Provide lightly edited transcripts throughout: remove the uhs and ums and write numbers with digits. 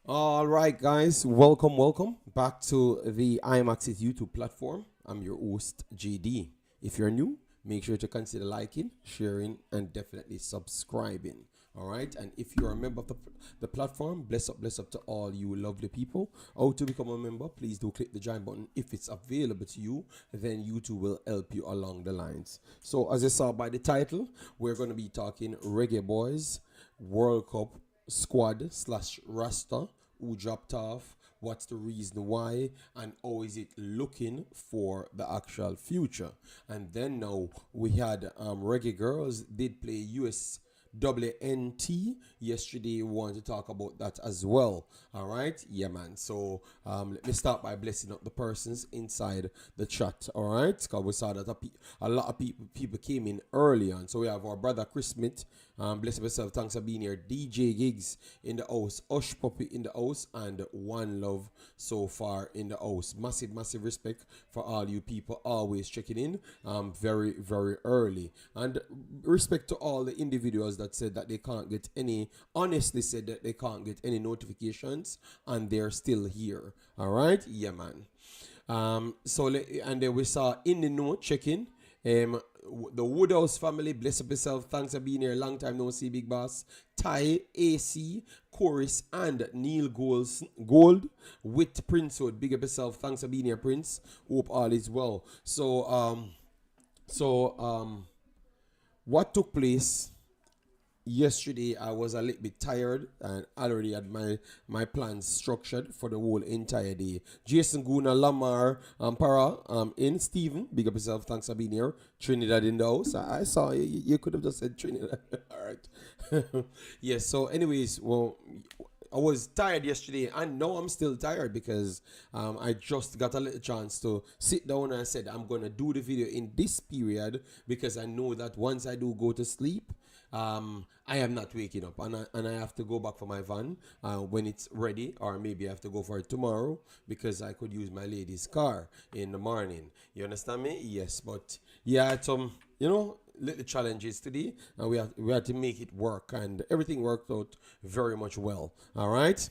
All right, guys, welcome back to the Imaxit YouTube platform. I'm your host, JD. If you're new, make sure to consider liking, sharing, and definitely subscribing. All right, and if you're a member of the platform, bless up to all you lovely people. How to become a member? Please do click the join button. If it's available to you, then YouTube will help you along the lines. So, as you saw by the title, we're going to be talking Reggae Boys World Cup squad slash Rasta who dropped off, what's the reason why, and how is it looking for the actual future. And then now we had Reggae Girlz did play USWNT yesterday. We want to talk about that as well. All right, yeah, man. So let me start by blessing up the persons inside the chat. All right, because we saw that a lot of people came in early on. So we have our brother Chris Smith. Bless yourself. Thanks for being here. DJ Gigs in the house. Ush Puppy in the house. And One Love so far in the house. Massive respect for all you people always checking in very early. And respect to all the individuals that said that they can't get any, honestly said that they can't get any notifications and they're still here. All right? Yeah, man. And then we saw in the note check-in. The Woodhouse family, bless up yourself. Thanks for being here. Long time no see, Big Boss. Ty, AC, Chorus, and Neil Gold with Prince Hood. Big up yourself. Thanks for being here, Prince. Hope all is well. So, what took place yesterday? I was a little bit tired and I already had my plans structured for the whole entire day. Jason Guna, Lamar, Para, in Stephen, big up yourself, thanks for being here. Trinidad in the house. I saw you could have just said Trinidad. All right. Yes, so anyways, well, I was tired yesterday, and now I'm still tired because I just got a little chance to sit down and I said I'm gonna do the video in this period because I know that once I do go to sleep, I am not waking up, and I have to go back for my van when it's ready, or maybe I have to go for it tomorrow because I could use my lady's car in the morning. You understand me? Yes, but yeah, it's little challenges today, and we had to make it work, and everything worked out very much well. All right.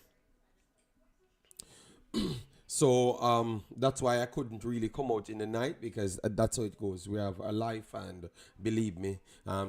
So that's why I couldn't really come out in the night because that's how it goes. We have a life, and believe me,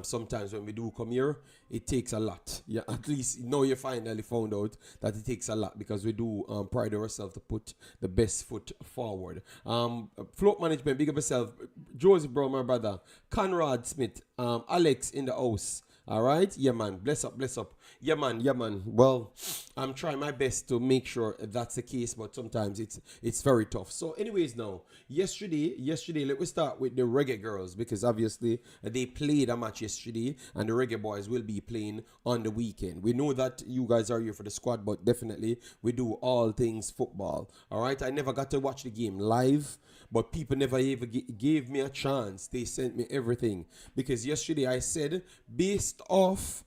sometimes when we do come here, it takes a lot. Yeah, at least now you finally found out that it takes a lot because we do pride ourselves to put the best foot forward. Float management, big up yourself. Joseph, bro, my brother. Conrad Smith, Alex in the house. All right, yeah, man. Bless up, bless up. Yeah, man, yeah, man. Well, I'm trying my best to make sure that's the case, but sometimes it's very tough. So, anyways, now yesterday, let me start with the Reggae Girlz because obviously they played a match yesterday, and the Reggae Boys will be playing on the weekend. We know that you guys are here for the squad, but definitely we do all things football. All right, I never got to watch the game live, but people never even gave me a chance. They sent me everything because yesterday I said based off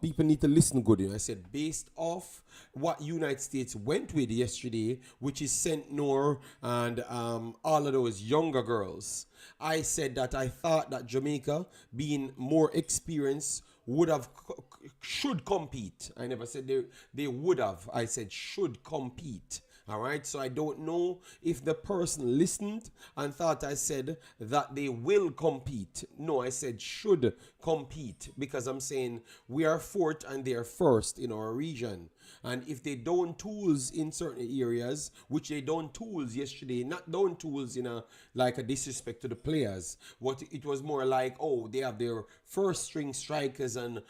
people need to listen good. I said based off what United States went with yesterday, which is Saint Noor and all of those younger girls. I said that I thought that Jamaica, being more experienced, would have should compete. I never said they would have. I said should compete. All right, so I don't know if the person listened and thought I said that they will compete. No, I said should compete because I'm saying we are fourth and they're first in our region. And if they don't tools in certain areas, which they don't tools yesterday, not don't tools in a like a disrespect to the players. What it was more like, oh, they have their first string strikers and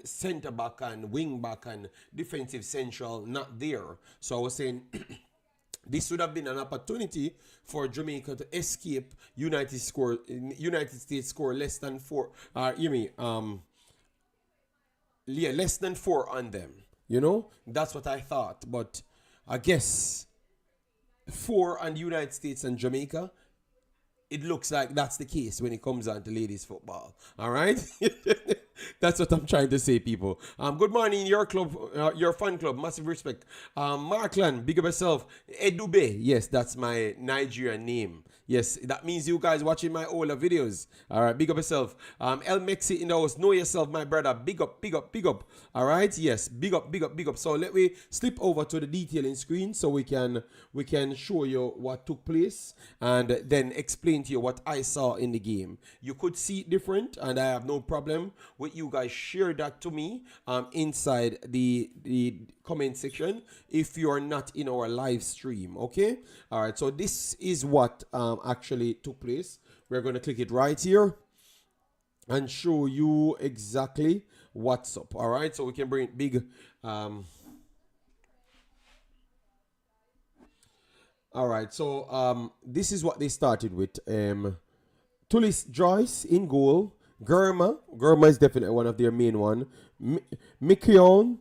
center back and wing back and defensive central not there. So I was saying this would have been an opportunity for Jamaica to escape United States score less than four. You mean yeah, less than four on them. That's what I thought. But I guess four on the United States and Jamaica. It looks like that's the case when it comes on to ladies football. All right. That's what I'm trying to say, people. Good morning, your club, your fan club. Massive respect. Markland, big up yourself. Edube, yes, that's my Nigerian name. Yes, that means you guys watching my older videos. All right, big up yourself. El Mexi in the house, know yourself, my brother. Big up, big up, big up. All right, yes, big up, big up, big up. So let me slip over to the detailing screen so we can show you what took place and then explain to you what I saw in the game. You could see it different, and I have no problem with you guys share that to me inside the comment section if you are not in our live stream. Okay, all right, so this is what actually took place. We're going to click it right here and show you exactly what's up. All right, so we can bring it big. All right, so this is what they started with. Tulis Joyce in goal. Germa is definitely one of their main one. Mikion,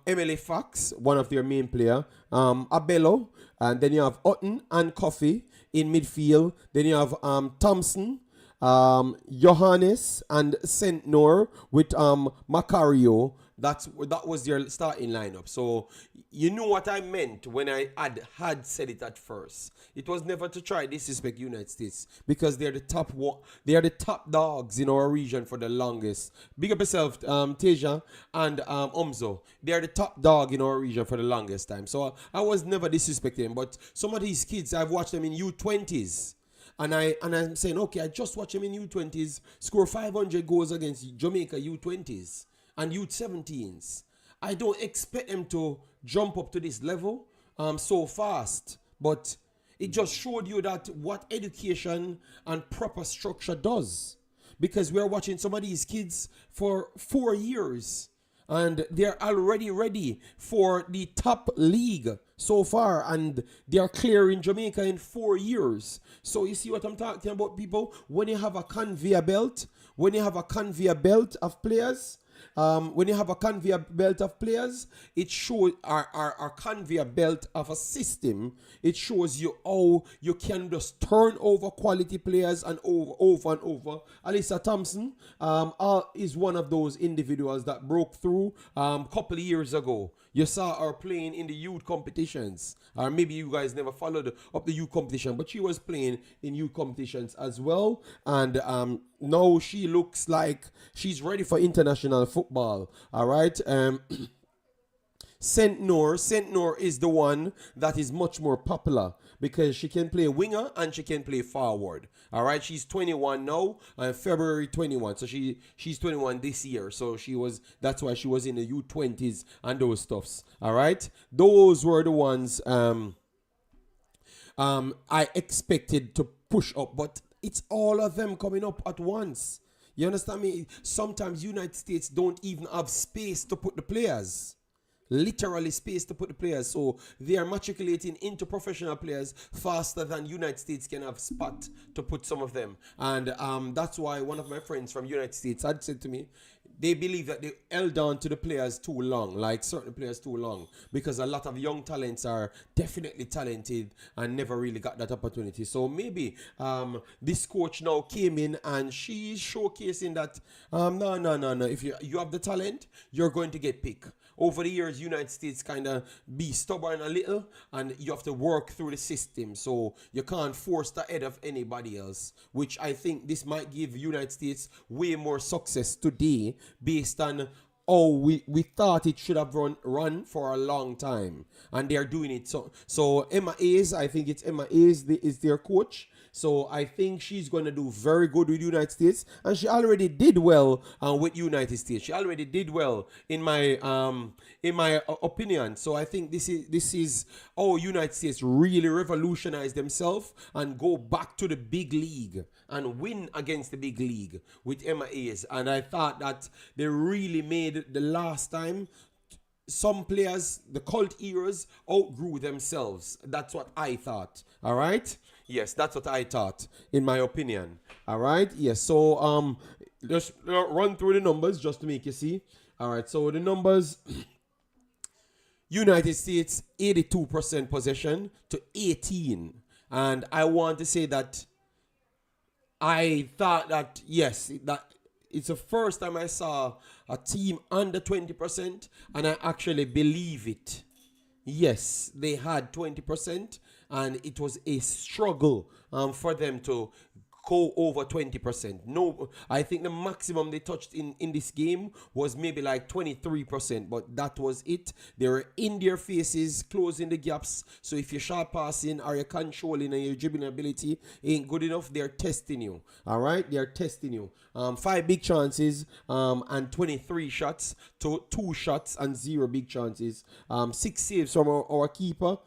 Emily Fox, one of their main player. Abello, and then you have Otten and Coffee in midfield. Then you have Thompson, Johannes and Sentnor with Macario. That was their starting lineup. So you know what I meant when I had said it at first. It was never to try disrespect United States because they're the top one. They are the top dogs in our region for the longest. Big up yourself, Teja and Omzo. They are the top dog in our region for the longest time. So I was never disrespecting. But some of these kids, I've watched them in U20s. And I'm saying, okay, I just watched him in U20s score 500 goals against Jamaica U20s and U17s. I don't expect them to jump up to this level so fast. But it just showed you that what education and proper structure does. Because we're watching some of these kids for 4 years. And they're already ready for the top league so far. And they're clearing Jamaica in 4 years. So you see what I'm talking about, people? When you have a conveyor belt, of players, it shows our conveyor belt of a system. It shows you how you can just turn over quality players and over and over. Alyssa Thompson is one of those individuals that broke through a couple of years ago. You saw her playing in the youth competitions. Or maybe you guys never followed up the youth competition, but she was playing in youth competitions as well. And now she looks like she's ready for international football. All right. Sentnor is the one that is much more popular because she can play winger and she can play forward. All right, she's 21 now, February 21. So she's 21 this year. So that's why she was in the U20s and those stuffs. All right, those were the ones I expected to push up, but it's all of them coming up at once. You understand me? Sometimes United States don't even have space to put the players. Literally space to put the players. So they are matriculating into professional players faster than United States can have spot to put some of them. And that's why one of my friends from United States had said to me, they believe that they held on to the players too long, like certain players too long, because a lot of young talents are definitely talented and never really got that opportunity. So maybe this coach now came in and she's showcasing that no. If you have the talent, you're going to get picked. Over the years, United States kind of be stubborn a little, and you have to work through the system. So you can't force the head of anybody else, which I think this might give United States way more success today based on how we thought it should have run for a long time. And they're doing it. So Emma Hayes, I think it's Emma Hayes is their coach. So I think she's going to do very good with United States, and she already did well with United States. She already did well in my opinion. So I think this is how United States really revolutionize themselves and go back to the big league and win against the big league with Emma Hayes. And I thought that they really made the last time. Some players, the cult eras, outgrew themselves. That's what I thought. All right. Yes, that's what I thought, in my opinion. All right. Yes. So just run through the numbers just to make you see. All right. So the numbers: United States 82% possession to 18, and I want to say that I thought that yes, that it's the first time I saw a team under 20%, and I actually believe it. Yes, they had 20%, and it was a struggle for them to go over 20%. No, I think the maximum they touched in this game was maybe like 23%, but that was it. They were in their faces, closing the gaps. So if your shot passing or your controlling and your dribbling ability ain't good enough, they're testing you. All right, they're testing you. 5 big chances and 23 shots to 2 shots and 0 big chances. 6 saves from our keeper.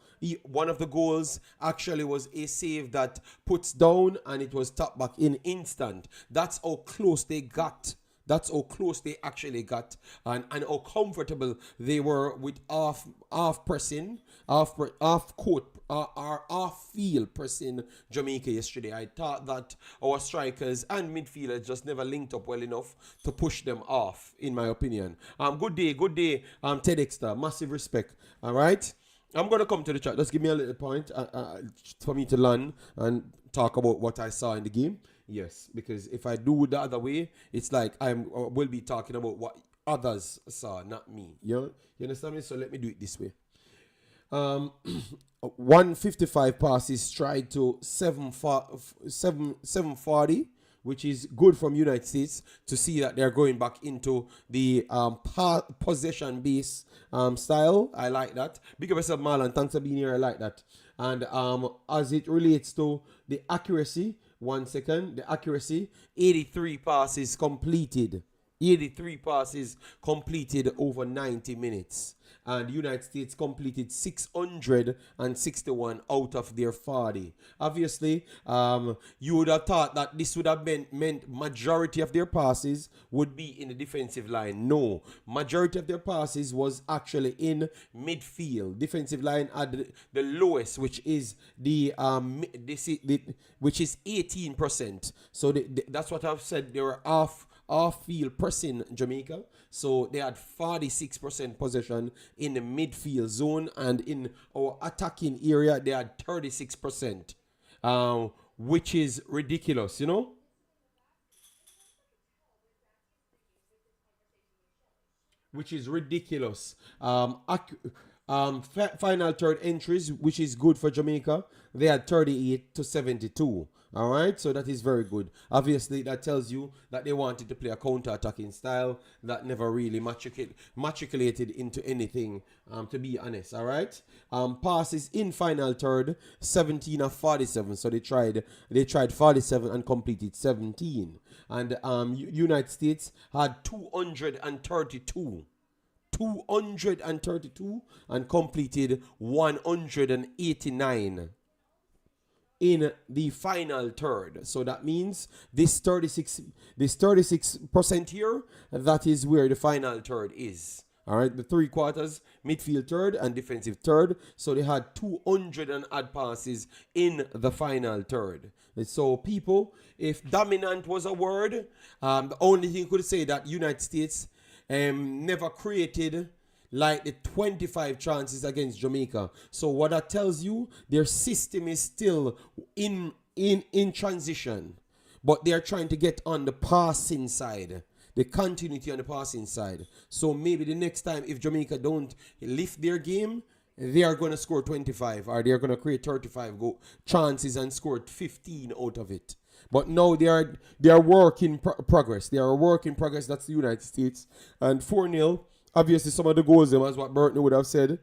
One of the goals actually was a save that puts down, and it was tapped back in instant. That's how close they got. That's how close they actually got, and how comfortable they were with off pressing, off court, or off field pressing Jamaica yesterday. I thought that our strikers and midfielders just never linked up well enough to push them off, in my opinion. Good day, Ted Exter. Massive respect. All right. I'm going to come to the chat. Just give me a little point for me to learn and talk about what I saw in the game. Yes, because if I do the other way, it's like will be talking about what others saw, not me. You understand me? So let me do it this way. 155 passes tried to 740, which is good from United States to see that they're going back into the possession base style. I like that. Big up yourself, Marlon. Thanks for being here. I like that. And as it relates to the accuracy, 1 second, the accuracy, 83 passes completed. 83 passes completed over 90 minutes. And the United States completed 661 out of their 40. Obviously, you would have thought that this would have meant majority of their passes would be in the defensive line. No, majority of their passes was actually in midfield. Defensive line had the lowest, which is which is 18%. So that's what I've said. They were off-field pressing Jamaica. So they had 46% possession in the midfield zone, and in our attacking area, they had 36%, which is ridiculous, which is ridiculous. Final third entries, which is good for Jamaica, they had 38 to 72. All right, so that is very good. Obviously, that tells you that they wanted to play a counter-attacking style that never really matriculated into anything, to be honest. All right, passes in final third, 17 of 47. So they tried 47 and completed 17. And United States had 232. 232 and completed 189 in the final third. So that means this 36% here, that is where the final third is. All right, the 3/4, midfield third and defensive third. So they had 200 and odd passes in the final third. So people, if dominant was a word, the only thing you could say that United States never created like the 25 chances against Jamaica. So what that tells you, their system is still in transition, but they're trying to get on the passing side, the continuity on the passing side. So maybe the next time, if Jamaica don't lift their game, they are going to score 25, or they are going to create 35 chances and score 15 out of it. But now they are work in progress. They are a work in progress. That's the United States. And 4-0. Obviously, some of the goals, as what Burton would have said.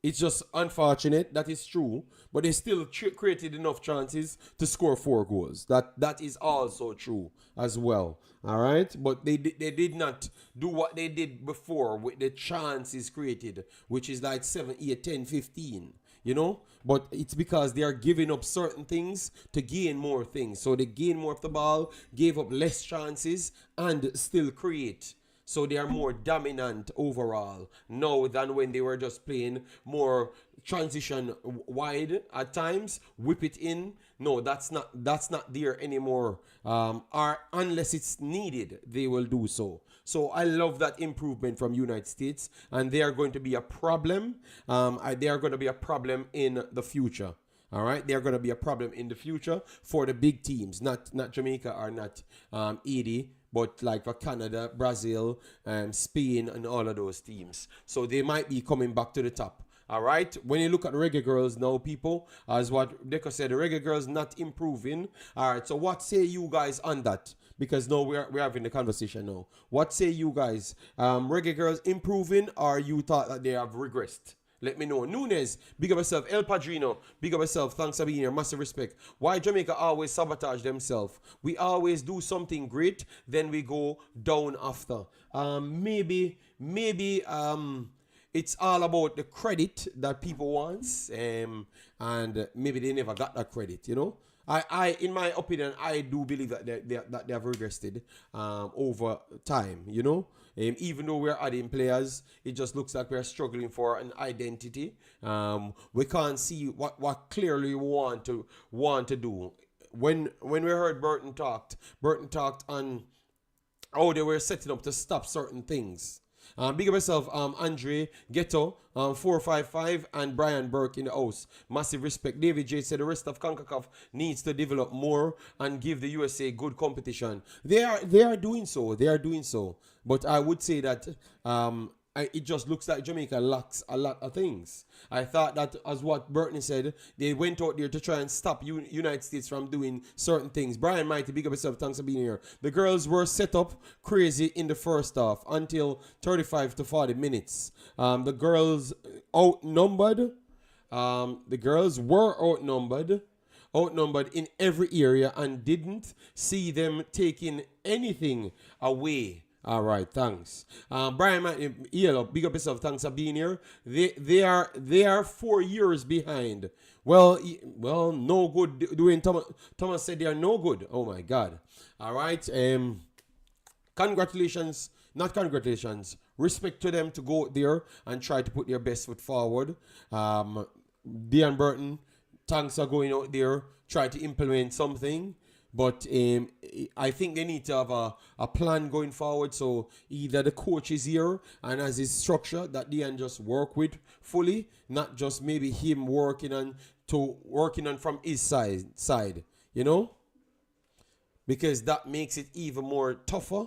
It's just unfortunate. That is true. But they still created enough chances to score 4 goals. That is also true as well. All right? But they did not do what they did before with the chances created, which is like 7, 8, 10, 15. But it's because they are giving up certain things to gain more things. So they gain more of the ball, gave up less chances, and still create. So they are more dominant overall now than when they were just playing more transition wide at times, whip it in. No, that's not there anymore. Or unless it's needed, they will do so. So I love that improvement from United States, and they are going to be a problem. They are going to be a problem in the future. All right, they're going to be a problem in the future for the big teams, not Jamaica or not Haiti, but like for Canada, Brazil, Spain, and all of those teams. So they might be coming back to the top. All right. When you look at Reggae Girlz now, people, as what Deco said, the Reggae Girlz not improving. All right. So what say you guys on that? Because now we're having the conversation now. What say you guys? Reggae Girlz improving, or you thought that they have regressed? Let me know. Nunes, big up yourself. El Padrino, big up yourself. Thanks for being here. Massive respect. Why Jamaica always sabotage themselves? We always do something great, then we go down after. Maybe it's all about the credit that people want, and maybe they never got that credit, you know. In my opinion, I do believe that they have regressed over time, you know. Even though we're adding players, it just looks like we're struggling for an identity. We can't see what clearly we want to do. When we heard Burton talked on how they were setting up to stop certain things. Big up yourself, Andre Ghetto, 455, and Brian Burke in the house. Massive respect. David J said the rest of Concacaf needs to develop more and give the USA good competition. They are doing so. They are doing so. But I would say that it just looks like Jamaica lacks a lot of things. I thought that, as what Burton said, they went out there to try and stop United States from doing certain things. Brian Mighty, big up yourself, thanks for being here. The girls were set up crazy in the first half until 35 to 40 minutes. The girls outnumbered. The girls were outnumbered in every area, and didn't see them taking anything away. All right, thanks. Brian, big up yourself. Thanks for being here. They are 4 years behind. Well, no good doing. Thomas said they are no good. Oh my God. All right. Congratulations, not congratulations. Respect to them to go there and try to put their best foot forward. Dean Burton, thanks for going out there, try to implement something. But I think they need to have a plan going forward. So either the coach is here and has his structure that they can just work with fully, not just maybe him working on from his side, you know? Because that makes it even more tougher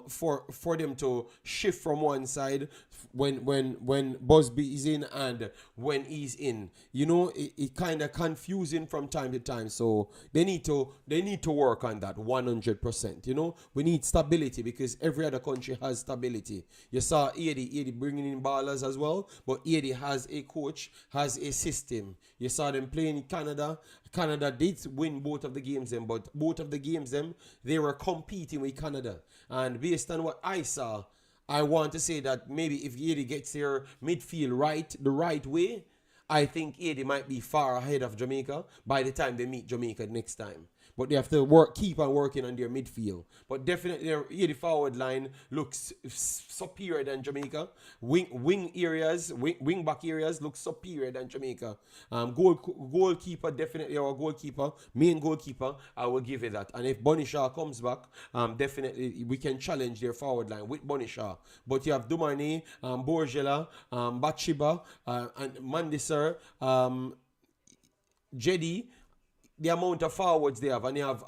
for them to shift from one side when Busby is in and when he's in. You know, it kind of confusing from time to time. So they need to work on that 100%. You know, we need stability because every other country has stability. You saw Haiti bringing in ballers as well, but Haiti has a coach, has a system. You saw them playing in Canada. Canada did win both of the games, but both of the games, they were competing with Canada. And based on what I saw, I want to say that maybe if Haiti gets their midfield the right way, I think Haiti might be far ahead of Jamaica by the time they meet Jamaica next time. But they have to keep on working on their midfield. But definitely their Haiti forward line looks superior than Jamaica. Wing back areas look superior than Jamaica. Goalkeeper, definitely our goalkeeper, main goalkeeper, I will give it that. And if Bonnie Shaw comes back, definitely we can challenge their forward line with Bonnie Shaw. But you have Dumani, Borgela, Bachiba, and Mandisar, Jedi, the amount of forwards they have, and you have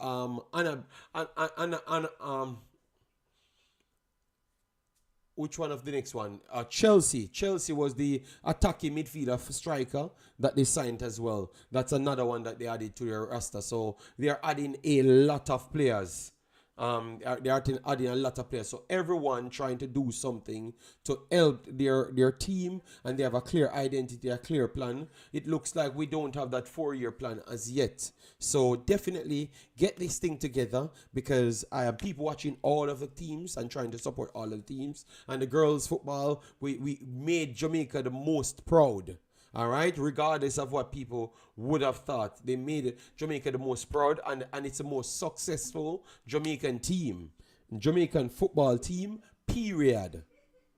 which one of the next one? Chelsea. Chelsea was the attacking midfielder striker that they signed as well. That's another one that they added to their roster. So they are adding a lot of players. They are adding a lot of players. So everyone trying to do something to help their team, and they have a clear identity, a clear plan. It looks like we don't have that 4-year plan as yet. So definitely get this thing together, because I have people watching all of the teams and trying to support all of the teams. And the girls' football, we made Jamaica the most proud. All right, regardless of what people would have thought, they made Jamaica the most proud, and it's the most successful Jamaican team, Jamaican football team, period,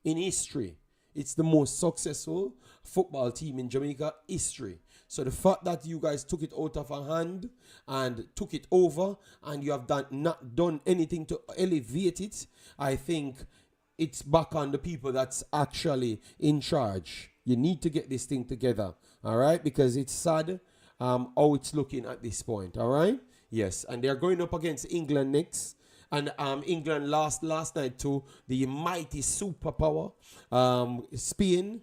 in history. It's the most successful football team in Jamaica history. So the fact that you guys took it out of a hand and took it over, and you have not done anything to elevate it, I think it's back on the people that's actually in charge. You need to get this thing together, all right? Because it's sad how it's looking at this point. All right. Yes, and they're going up against England next. And England lost last night to the mighty superpower, Spain.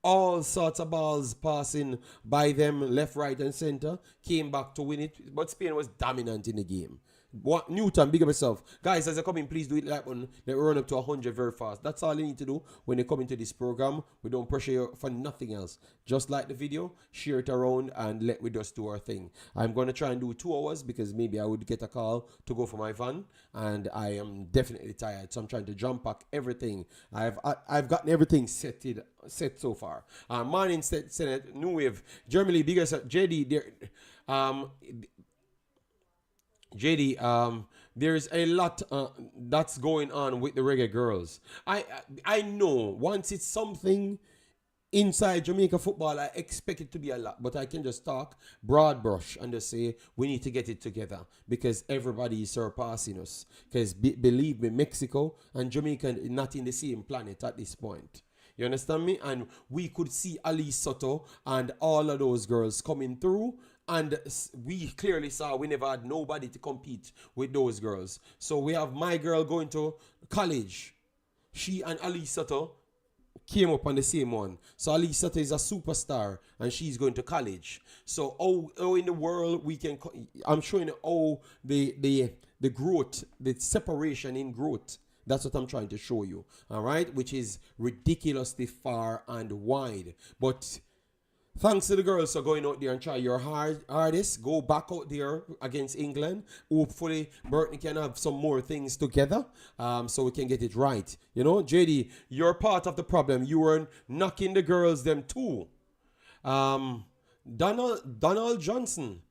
All sorts of balls passing by them left, right, and center. Came back to win it, but Spain was dominant in the game. What Newton, big up yourself. Guys, as you come in, please do it like one. Let me run up to 100 very fast. That's all you need to do when you come into this program. We don't pressure you for nothing else. Just like the video, share it around, and let we just do our thing. I'm going to try and do 2 hours because maybe I would get a call to go for my van, and I am definitely tired. So I'm trying to jump pack everything. I've gotten everything set so far. Morning Senate, New Wave, Germany, biggest JD there. JD, there's a lot that's going on with the Reggae Girlz. I know once it's something inside Jamaica football, I expect it to be a lot, but I can just talk broad brush and just say we need to get it together because everybody is surpassing us. Because believe me, Mexico and Jamaica are not in the same planet at this point. You understand me? And we could see Ali Soto and all of those girls coming through. And we clearly saw we never had nobody to compete with those girls. So we have my girl going to college. She and Ali Soto came up on the same one. So Ali Soto is a superstar and she's going to college. So how in the world we can, I'm showing you how the growth, the separation in growth. That's what I'm trying to show you. All right? Which is ridiculously far and wide. But thanks to the girls for going out there and try your hardest. Go back out there against England. Hopefully, Burton can have some more things together so we can get it right. You know, JD, you're part of the problem. You were knocking the girls them too. Donald Johnson,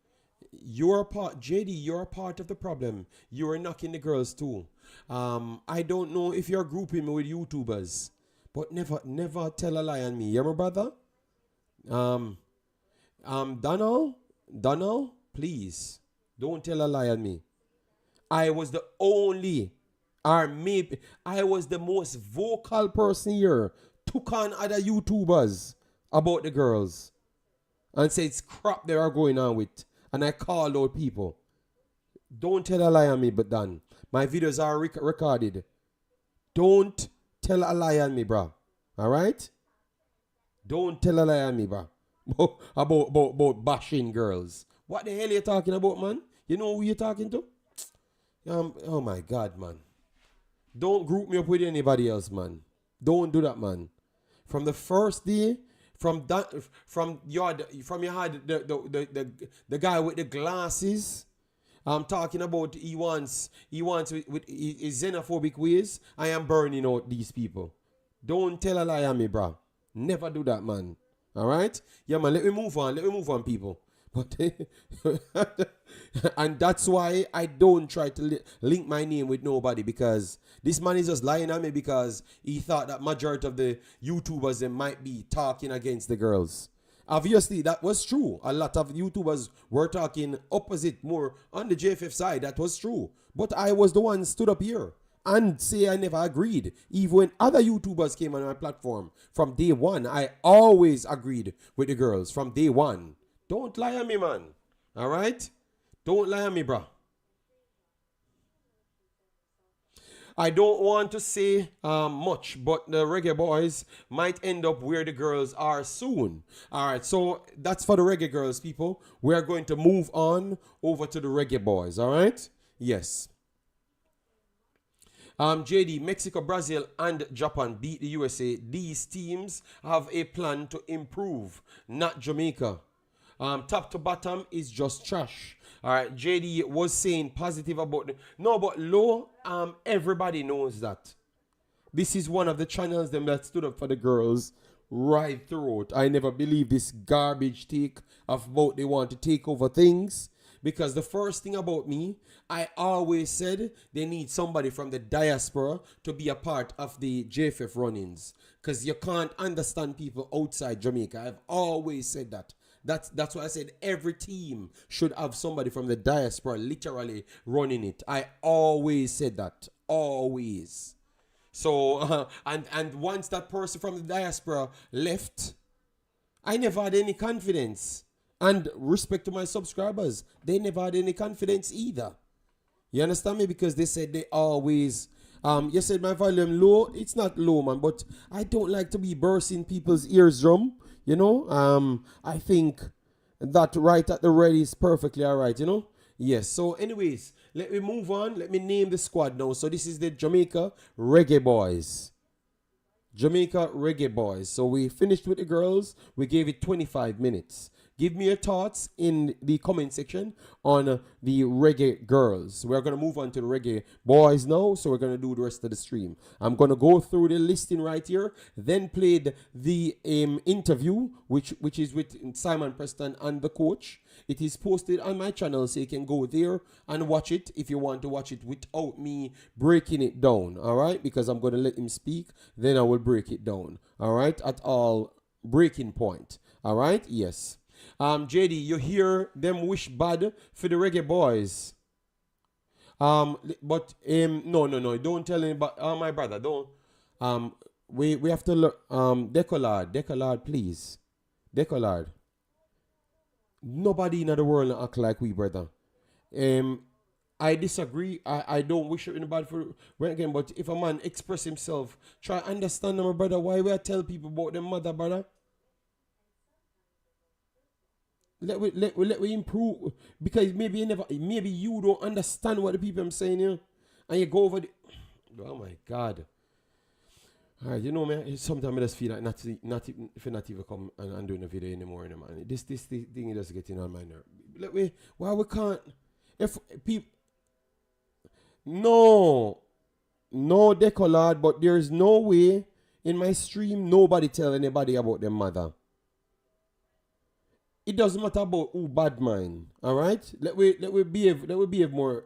you're part of the problem. You were knocking the girls too. I don't know if you're grouping me with YouTubers, but never tell a lie on me. You my brother? Donald, please don't tell a lie on me. I was the only, or maybe I was the most vocal person here. Took on other YouTubers about the girls and said it's crap they are going on with, and I called out people. Don't tell a lie on me, but done. My videos are recorded. Don't tell a lie on me, bro. All right? Don't tell a lie on me, bro. about bashing girls. What the hell are you talking about, man? You know who you're talking to? Oh my God, man. Don't group me up with anybody else, man. Don't do that, man. From the first day, from you had the guy with the glasses. I'm talking about he wants with his xenophobic ways. I am burning out these people. Don't tell a lie on me, bro. Never do that, man. All right? Yeah, man, let me move on, people. But and that's why I don't try to link my name with nobody, because this man is just lying at me because he thought that majority of the YouTubers they might be talking against the girls. Obviously, that was true. A lot of YouTubers were talking opposite, more on the JFF side. That was true. But I was the one stood up here and say I never agreed. Even when other YouTubers came on my platform, from day one, I always agreed with the girls from day one. Don't lie on me, man. All right? Don't lie on me, bro. I don't want to say much, but the Reggae Boys might end up where the girls are soon. All right, so that's for the Reggae Girls, people. We're going to move on over to the Reggae Boys, all right? Yes. JD, Mexico, Brazil, and Japan beat the USA. These teams have a plan to improve, not Jamaica. Top to bottom is just trash. All right, JD was saying positive about no, but low. Everybody knows that. This is one of the channels them that stood up for the girls right throughout. I never believe this garbage take of about they want to take over things. Because the first thing about me, I always said they need somebody from the diaspora to be a part of the JFF run-ins. Because you can't understand people outside Jamaica. I've always said that. That's why I said every team should have somebody from the diaspora literally running it. I always said that. Always. So, and once that person from the diaspora left, I never had any confidence. And respect to my subscribers, they never had any confidence either. You understand me? Because they said they always, you said my volume low. It's not low, man, but I don't like to be bursting people's eardrum, you know. I think that right at the ready is perfectly all right, you know. Yes, so anyways, let me move on. Let me name the squad now. So this is the Jamaica Reggae Boys. Jamaica Reggae Boys. So we finished with the girls. We gave it 25 minutes. Give me your thoughts in the comment section on the Reggae Girls. We're going to move on to the Reggae Boys now, so we're going to do the rest of the stream. I'm going to go through the listing right here, then played the interview, which is with Simon Preston and the coach. It is posted on my channel, so you can go there and watch it if you want to watch it without me breaking it down, all right? Because I'm going to let him speak, then I will break it down, all right? At all breaking point, all right? Yes. JD, you hear them wish bad for the Reggae Boys. But no, don't tell anybody. My brother, don't. We have to look. Decolard, please, Decolard. Nobody in the world act like we, brother. I disagree. I don't wish anybody for again. But if a man express himself, try understand, my brother. Why we tell people about their mother, brother? Let we improve, because maybe you don't understand what the people I'm saying here, and you go over the. Oh my God! All right, you know, man. Sometimes I just feel like not even come and doing a video anymore, man. This thing is just getting on my nerve. Why we can't? If people, no Decolard, but there is no way in my stream nobody tell anybody about their mother. It doesn't matter about who bad mind, all right? Let we behave more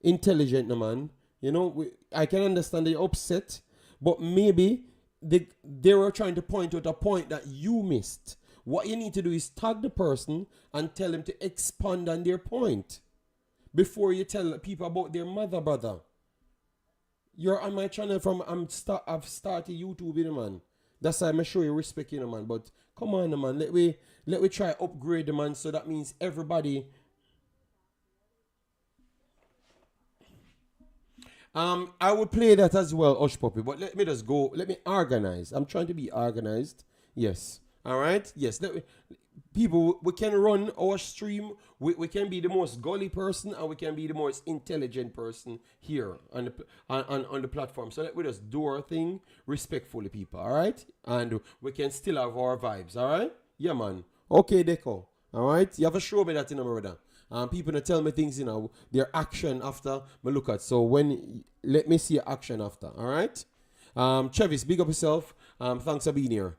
intelligent, man. You know, I can understand they're upset, but maybe they were trying to point out a point that you missed. What you need to do is tag the person and tell them to expand on their point before you tell people about their mother, brother. You're on my channel I've started YouTube, you know, man. That's why I'm show you respect, you know, man. But come on, man. Let we try upgrade the man. So that means everybody. I would play that as well, Osh Puppy. But let me just go. Let me organize. I'm trying to be organized. Yes. All right. Yes. People, we can run our stream. We can be the most gully person, and we can be the most intelligent person here on the platform. So let we just do our thing respectfully, people. All right, and we can still have our vibes. All right, yeah, man. Okay, Deco. All right, you have to show me that, you know, brother. People that tell me things, you know, their action after me look at. So let me see your action after. All right, Travis, big up yourself. Thanks for being here.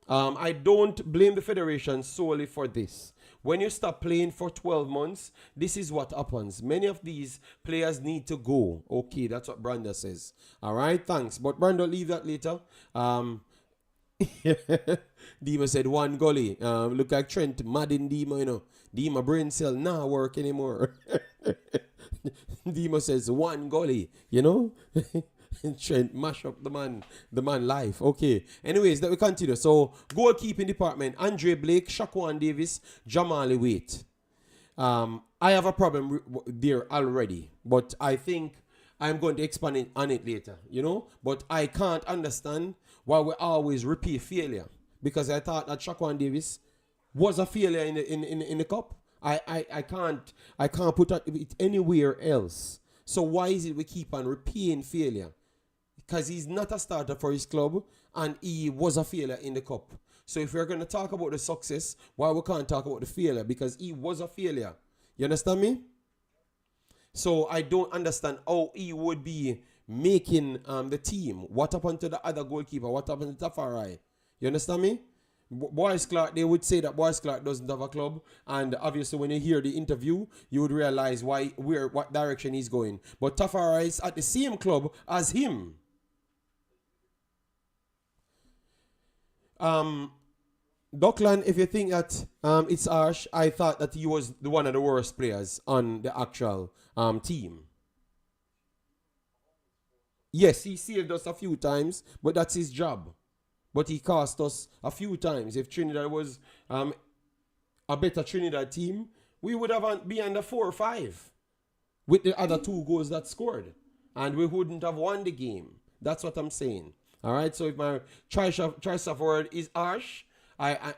I don't blame the federation solely for this. When you stop playing for 12 months, this is what happens. Many of these players need to go. Okay, that's what Branda says. All right, thanks. But Branda, leave that later. Dima said one goalie. Look like Trent mad in Dima, you know. Dima brain cell not work anymore. Dima says one goalie, you know. Trent mash up the man life. Okay. Anyways, let me continue. So goalkeeping department: Andre Blake, Shaquan Davis, Jamali Waite. I have a problem there already, but I think I'm going to expand on it later. You know, but I can't understand why we always repeat failure, because I thought that Shaquan Davis was a failure in the cup. I can't put it anywhere else. So why is it we keep on repeating failure? Because he's not a starter for his club, and he was a failure in the cup. So if we're going to talk about the success, why we can't talk about the failure? Because he was a failure. You understand me? So I don't understand how he would be making the team. What happened to the other goalkeeper? What happened to Tafari? You understand me? Boyz Clark, they would say that Boyz Clark doesn't have a club, and obviously when you hear the interview, you would realize what direction he's going. But Tafari is at the same club as him. Dockland, if you think that it's harsh, I thought that he was one of the worst players on the actual team. Yes, he saved us a few times, but that's his job. But he cost us a few times. If Trinidad was a better Trinidad team, we would have been under 4 or 5 with the other 2 goals that scored. And we wouldn't have won the game. That's what I'm saying. All right, so if my choice of word is harsh, I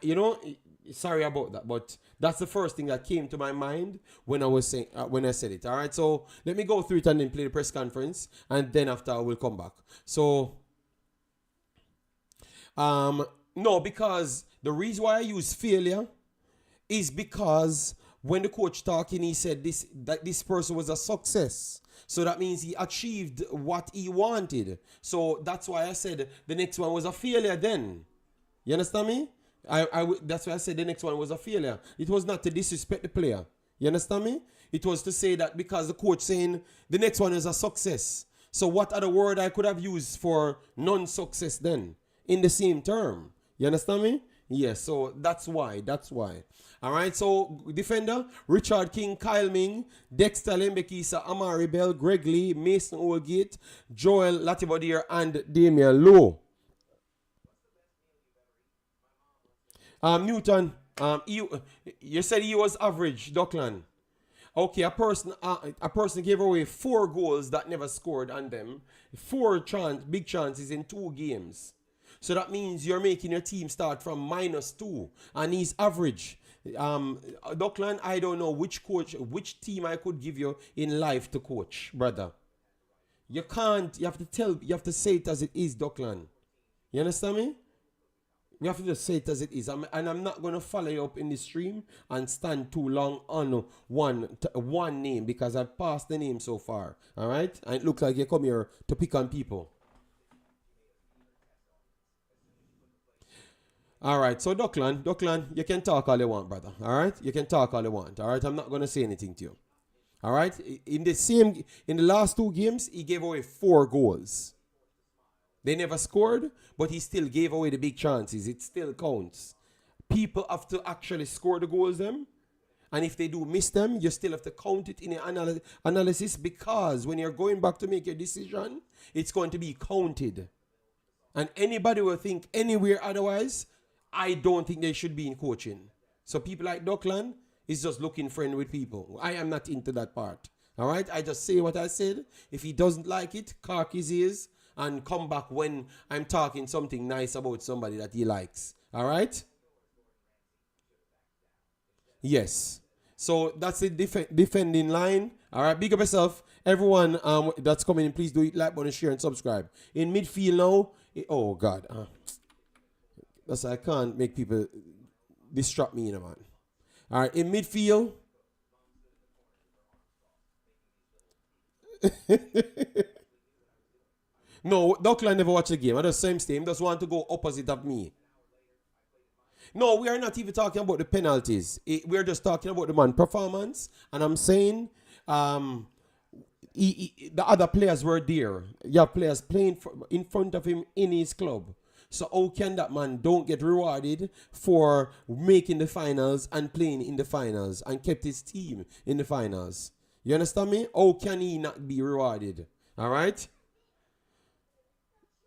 sorry about that, but that's the first thing that came to my mind when I was saying when I said it. All right, so let me go through it and then play the press conference, and then after I will come back. So, no, because the reason why I use failure is because when the coach talking, he said that this person was a success. So that means he achieved what he wanted. So that's why I said the next one was a failure then. You understand me? That's why I said the next one was a failure. It was not to disrespect the player. You understand me? It was to say that because the coach saying the next one is a success. So what other word I could have used for non-success then? In the same term. You understand me? Yes, so that's why. All right, so defender, Richard King, Kyle Ming, Dexter Lembekisa, Amari Bell, Greg Lee, Mason Oldgate, Joel Latibodier, and Damian Lowe. Newton, you said he was average, Dockland. Okay, a person gave away 4 goals that never scored on them. 4 big chances in 2 games. So that means you're making your team start from -2, and he's average. Dockland, I don't know which team I could give you in life to coach, brother. You can't. You have to say it as it is, Dockland. You understand me? You have to just say it as it is. And I'm not going to follow you up in the stream and stand too long on one name because I've passed the name so far. All right? And it looks like you come here to pick on people. All right, so Dockland, you can talk all you want, brother. All right, you can talk all you want. All right, I'm not gonna say anything to you. All right, in the last 2 games, he gave away 4 goals. They never scored, but he still gave away the big chances. It still counts. People have to actually score the goals, them, and if they do miss them, you still have to count it in your analysis because when you're going back to make your decision, it's going to be counted. And anybody will think anywhere otherwise. I don't think they should be in coaching. So people like Dockland is just looking friend with people. I am not into that part. All right? I just say what I said. If he doesn't like it, cock his ears and come back when I'm talking something nice about somebody that he likes. All right? Yes. So that's the defending line. All right? Big up yourself. Everyone that's coming in, please do it, like, button, share, and subscribe. In midfield now, oh, God. That's I can't make people distract me, man. All right, in midfield. No, Dockland never watch the game. I just same team. Just want to go opposite of me. No, we are not even talking about the penalties. We're just talking about the man performance. And I'm saying the other players were there. You have players playing in front of him in his club. So how can that man don't get rewarded for making the finals and playing in the finals and kept his team in the finals? You understand me? How can he not be rewarded? All right?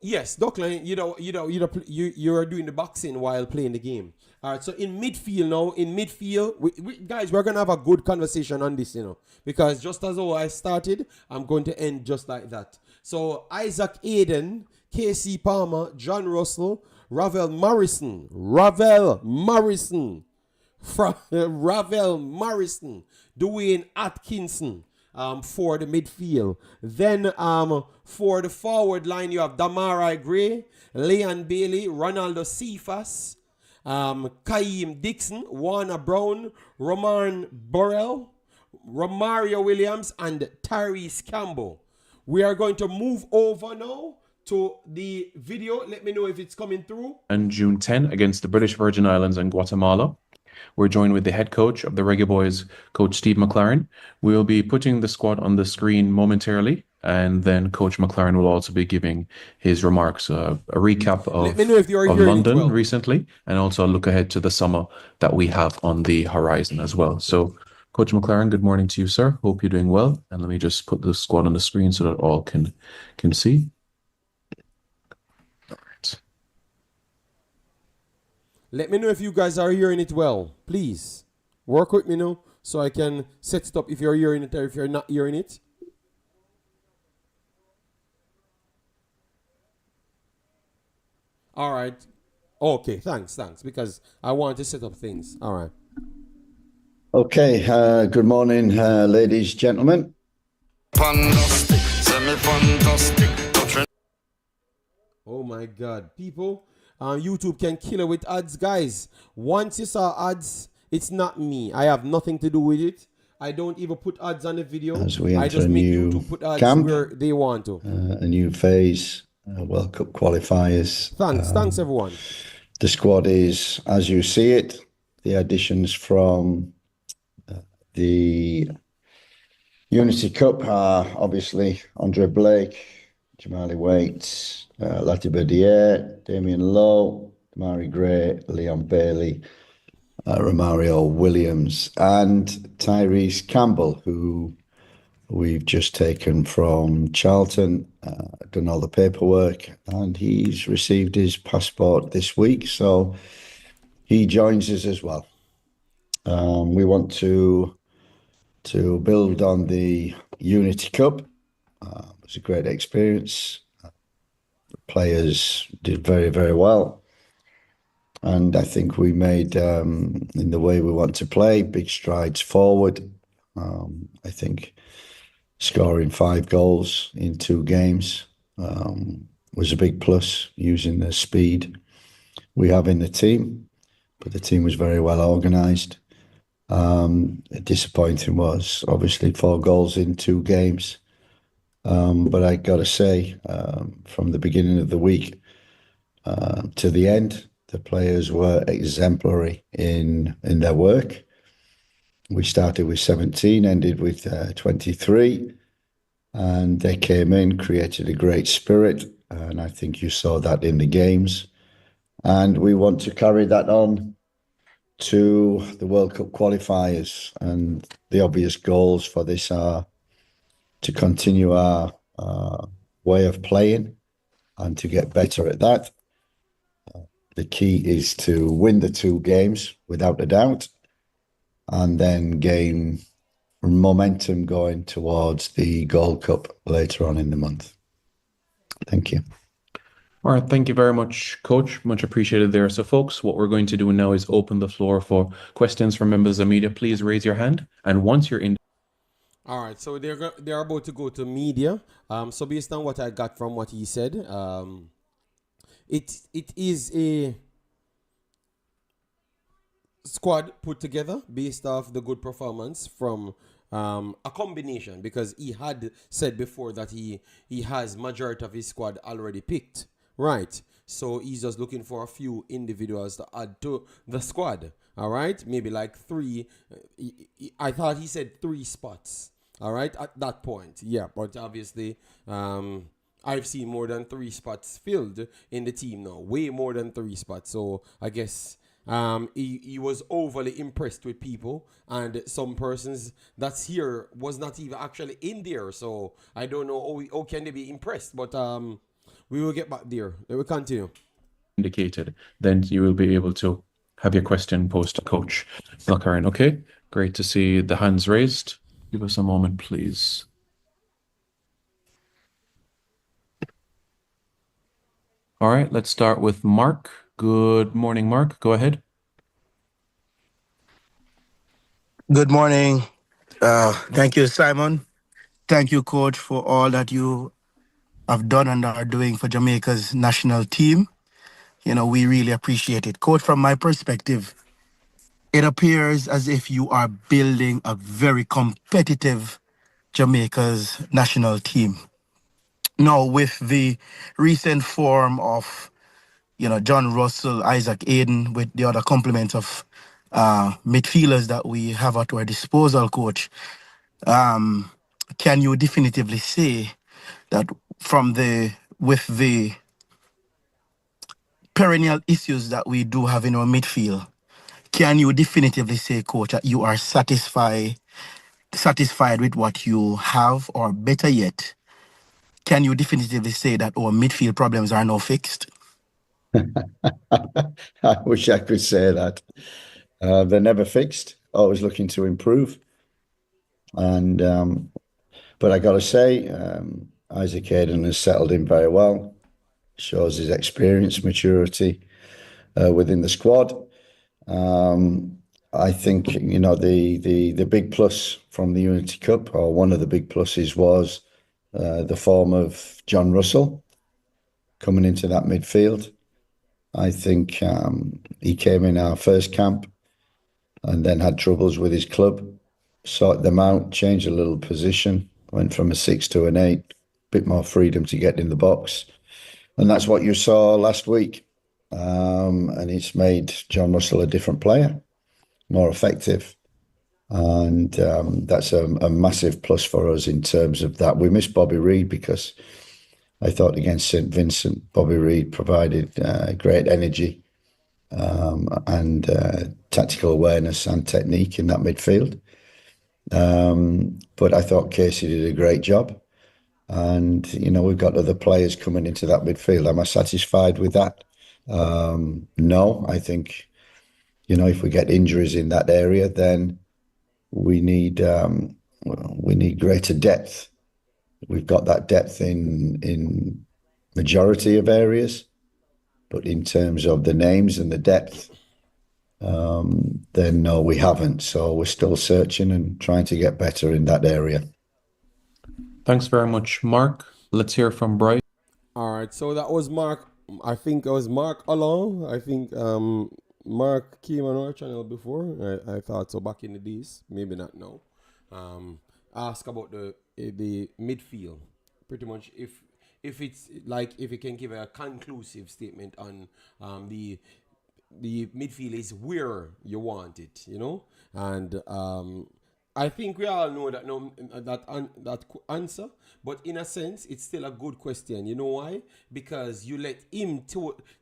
Yes, Dockland, you are doing the boxing while playing the game. All right, so in midfield now, guys, we're going to have a good conversation on this, because just as how I started, I'm going to end just like that. So Isaac Aiden, KC Palmer, John Russell, Ravel Morrison, Dwayne Atkinson for the midfield. Then for the forward line, you have Demarai Gray, Leon Bailey, Ronaldo Cephas, Kaim Dixon, Warner Brown, Roman Burrell, Romario Williams, and Tyrese Campbell. We are going to move over now to the video. Let me know if it's coming through. And June 10 against the British Virgin Islands and Guatemala. We're joined with the head coach of the Reggae Boyz, Coach Steve McLaren. We'll be putting the squad on the screen momentarily, and then Coach McLaren will also be giving his remarks, a recap of London recently, and also a look ahead to the summer that we have on the horizon as well. So, Coach McLaren, good morning to you, sir. Hope you're doing well. And let me just put the squad on the screen so that all can see. Let me know if you guys are hearing it well, please. Work with me now so I can set it up if you're hearing it or if you're not hearing it. All right. Okay, thanks. Because I want to set up things. All right. Okay, good morning, ladies, gentlemen. Fantastic, semi-fantastic. Oh my God, people! YouTube can kill it with ads, guys. Once you saw ads, it's not me. I have nothing to do with it. I don't even put ads on the video. As we I enter just a make new YouTube put ads camp, where they want to. a new phase, World Cup qualifiers. Thanks everyone. The squad is, as you see it, the additions from the Unity Cup are obviously Andre Blake, Jamali Waits, Latiberdier, Damien Lowe, Demarai Gray, Leon Bailey, Romario Williams, and Tyrese Campbell, who we've just taken from Charlton, done all the paperwork, and he's received his passport this week, so he joins us as well. We want to build on the Unity Cup. It was a great experience. The players did very, very well. And I think we made, in the way we want to play, big strides forward. I think scoring 5 goals in 2 games was a big plus, using the speed we have in the team. But the team was very well organised. Disappointing was obviously 4 goals in 2 games. But I got to say, from the beginning of the week to the end, the players were exemplary in their work. We started with 17, ended with 23, and they came in, created a great spirit, and I think you saw that in the games. And we want to carry that on to the World Cup qualifiers, and the obvious goals for this are to continue our way of playing and to get better at that. The key is to win the 2 games without a doubt, and then gain momentum going towards the Gold Cup later on in the month. Thank you. All right, thank you very much, Coach. Much appreciated there. So, folks, what we're going to do now is open the floor for questions from members of media. Please raise your hand, and once you're in. All right, so they're about to go to media. So based on what I got from what he said, it is a squad put together based off the good performance from a combination, because he had said before that he has majority of his squad already picked, right? So he's just looking for a few individuals to add to the squad. All right, maybe like 3. I thought he said 3 spots. All right, at that point, yeah. But obviously, I've seen more than 3 spots filled in the team now, way more than 3 spots. So I guess he was overly impressed with people, and some persons that's here was not even actually in there. So I don't know how can they be impressed, but we will get back there. Let me continue. Indicated, then you will be able to have your question posed to Coach McLaren. Okay, great to see the hands raised. Give us a moment, please. All right, let's start with Mark. Good morning, Mark. Go ahead. Good morning. Thank you, Simon. Thank you, Coach, for all that you have done and are doing for Jamaica's national team. You know, we really appreciate it. Coach, from my perspective, it appears as if you are building a very competitive Jamaica's national team. Now, with the recent form of, John Russell, Isaac Aiden, with the other complement of midfielders that we have at our disposal, Coach, can you definitively say that with the perennial issues that we do have in our midfield, can you definitively say, Coach, that you are satisfied with what you have, or better yet, can you definitively say that our midfield problems are now fixed? I wish I could say that. They're never fixed, always looking to improve. And but I got to say, Isaac Hayden has settled in very well. Shows his experience, maturity within the squad. I think the big plus from the Unity Cup, or one of the big pluses, was the form of John Russell coming into that midfield. I think he came in our first camp and then had troubles with his club, sorted them out, changed a little position, went from a 6 to an 8, bit more freedom to get in the box. And that's what you saw last week. And it's made John Russell a different player, more effective. And that's a massive plus for us in terms of that. We missed Bobby Reid because I thought against St. Vincent, Bobby Reid provided great energy and tactical awareness and technique in that midfield. But I thought Casey did a great job. And, we've got other players coming into that midfield. Am I satisfied with that? No, I think, if we get injuries in that area, then we need greater depth. We've got that depth in majority of areas, but in terms of the names and the depth, then no, we haven't. So we're still searching and trying to get better in that area. Thanks very much, Mark. Let's hear from Bryce. All right, so that was Mark. I think it was Mark Along. I think Mark came on our channel before. I thought so back in the days, maybe not now. Ask about the midfield. Pretty much, if it's like, if you can give a conclusive statement on the midfield is where you want it, and I think we all know that answer, but in a sense, it's still a good question. You know why? Because you let him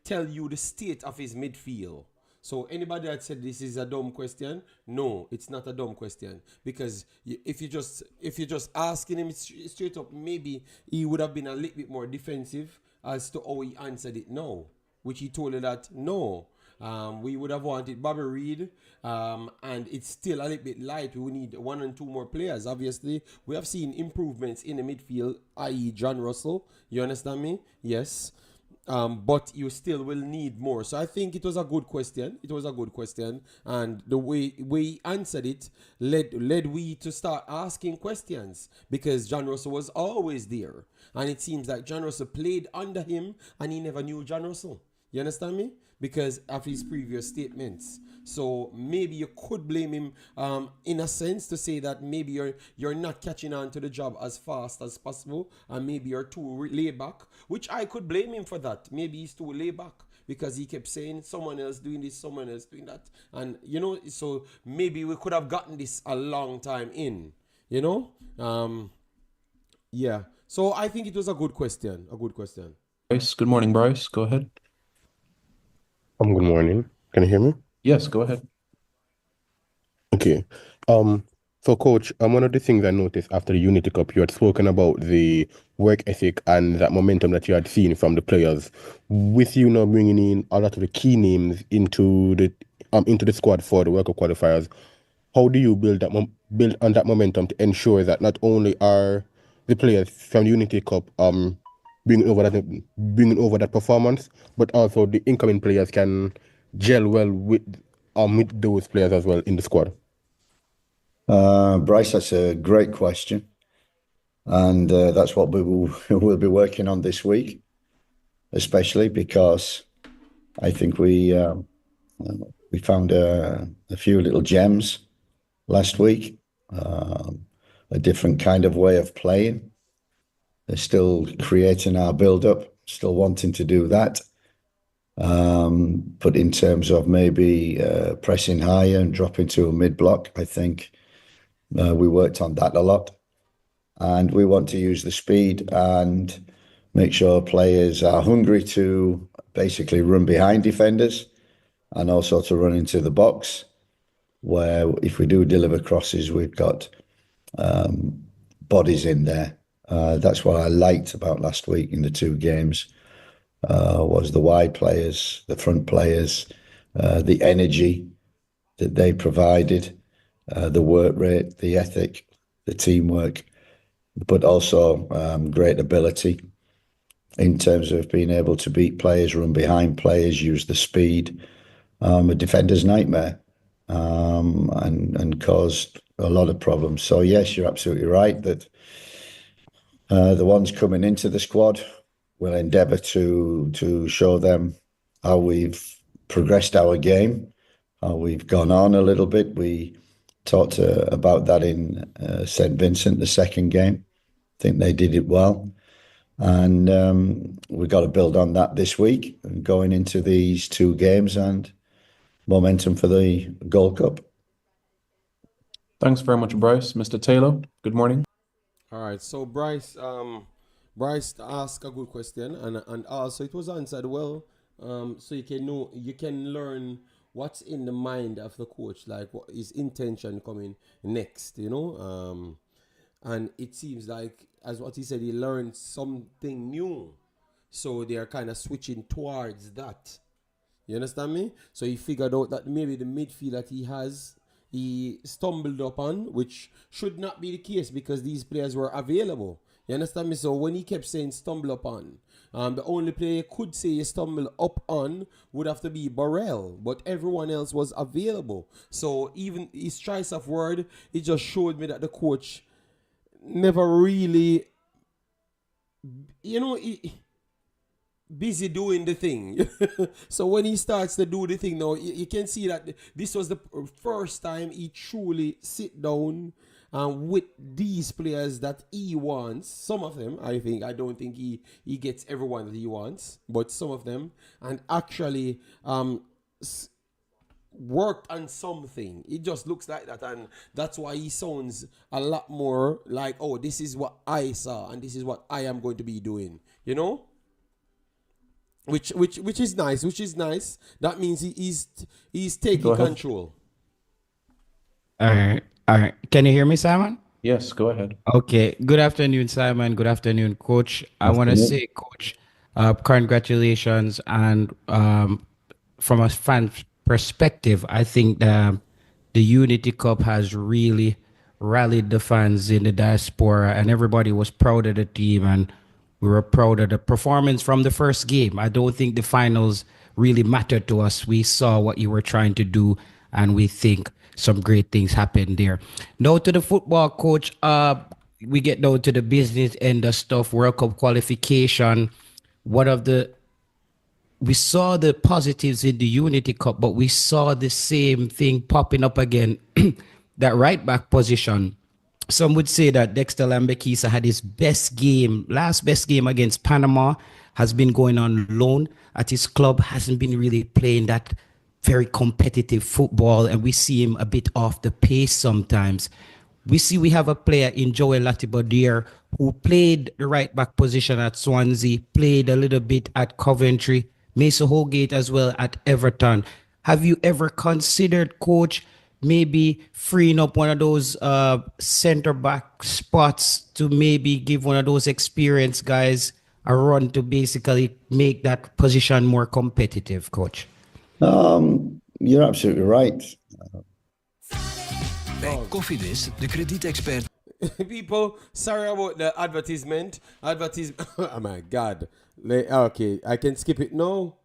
tell you the state of his midfield. So anybody that said this is a dumb question, no, it's not a dumb question. Because if you just asking him straight up, maybe he would have been a little bit more defensive as to how he answered it now, which he told you that no. We would have wanted Bobby Reid, and it's still a little bit light. We need 1 and 2 more players. Obviously, we have seen improvements in the midfield, i.e. John Russell. You understand me? Yes. But you still will need more. So I think it was a good question. And the way he answered it led we to start asking questions, because John Russell was always there. And it seems like John Russell played under him and he never knew John Russell. You understand me? Because of his previous statements. So maybe you could blame him in a sense to say that maybe you're not catching on to the job as fast as possible, and maybe you're too laid back, which I could blame him for that. Maybe he's too laid back because he kept saying someone else doing this, someone else doing that. And, so maybe we could have gotten this a long time in, yeah. So I think it was a good question. Bryce, good morning, Bryce. Go ahead. Good morning. Can you hear me? Yes, go ahead. Okay. So coach, one of the things I noticed after the Unity Cup, you had spoken about the work ethic and that momentum that you had seen from the players. With you now bringing in a lot of the key names into the squad for the World Cup qualifiers, how do you build on that momentum to ensure that not only are the players from the Unity Cup bringing over that performance, but also the incoming players can gel well with those players as well in the squad? Bryce, that's a great question. And that's what we'll be working on this week, especially because I think we found a few little gems last week, a different kind of way of playing. They're still creating our build-up, still wanting to do that. But in terms of maybe pressing higher and dropping to a mid-block, I think we worked on that a lot. And we want to use the speed and make sure players are hungry to basically run behind defenders and also to run into the box, where if we do deliver crosses, we've got bodies in there. That's what I liked about last week in the 2 games, was the wide players, the front players, the energy that they provided. the work rate, the ethic, the teamwork, but also great ability in terms of being able to beat players, run behind players, use the speed, a defender's nightmare, and caused a lot of problems. So yes, you're absolutely right that the ones coming into the squad will endeavour to show them how we've progressed our game, how we've gone on a little bit. We talked about that in St. Vincent, the second game. I think they did it well. And we've got to build on that this week and going into these two games and momentum for the Gold Cup. Thanks very much, Bryce. Mr. Taylor, good morning. All right, so Bryce asked a good question, and also it was answered well. So you can learn what's in the mind of the coach, like what his intention coming next, and it seems like, as what he said, he learned something new, so they are kind of switching towards that. You understand me? So he figured out that maybe the midfield that he stumbled upon, which should not be the case because these players were available. You understand me? So when he kept saying stumble upon, the only player could say he stumbled up on would have to be Burrell, but everyone else was available. So even his choice of word, it just showed me that the coach never really, busy doing the thing. So when he starts to do the thing now, you can see that this was the first time he truly sit down with these players that he wants. Some of them, I don't think he gets everyone that he wants, but some of them, and actually worked on something. It just looks like that, and that's why he sounds a lot more like, oh, this is what I saw and this is what I am going to be doing, which is nice. That means he's taking control. All right. Can you hear me, Simon? Yes, go ahead. Okay. Good afternoon, Simon. Good afternoon, Coach. I want to say, Coach, congratulations. And from a fan perspective, I think the Unity Cup has really rallied the fans in the diaspora, and everybody was proud of the team, and we were proud of the performance from the first game. I don't think the finals really mattered to us. We saw what you were trying to do, and we think some great things happened there. Now to the football, Coach. We get down to the business end of stuff. World Cup qualification. We saw the positives in the Unity Cup, but we saw the same thing popping up again. That right back position. Some would say that Dexter Lambekisa had his last best game against Panama, has been going on loan at his club, hasn't been really playing that very competitive football, and we see him a bit off the pace sometimes. We have a player in Joel Latibeaudiere who played the right back position at Swansea, played a little bit at Coventry, Mason Holgate as well at Everton. Have you ever considered, Coach, maybe freeing up one of those center back spots to maybe give one of those experienced guys a run to basically make that position more competitive, Coach? You're absolutely right. Bij Koffiedis, de kredietexpert. People, sorry about the advertisement. Oh my God. Okay, I can skip it now.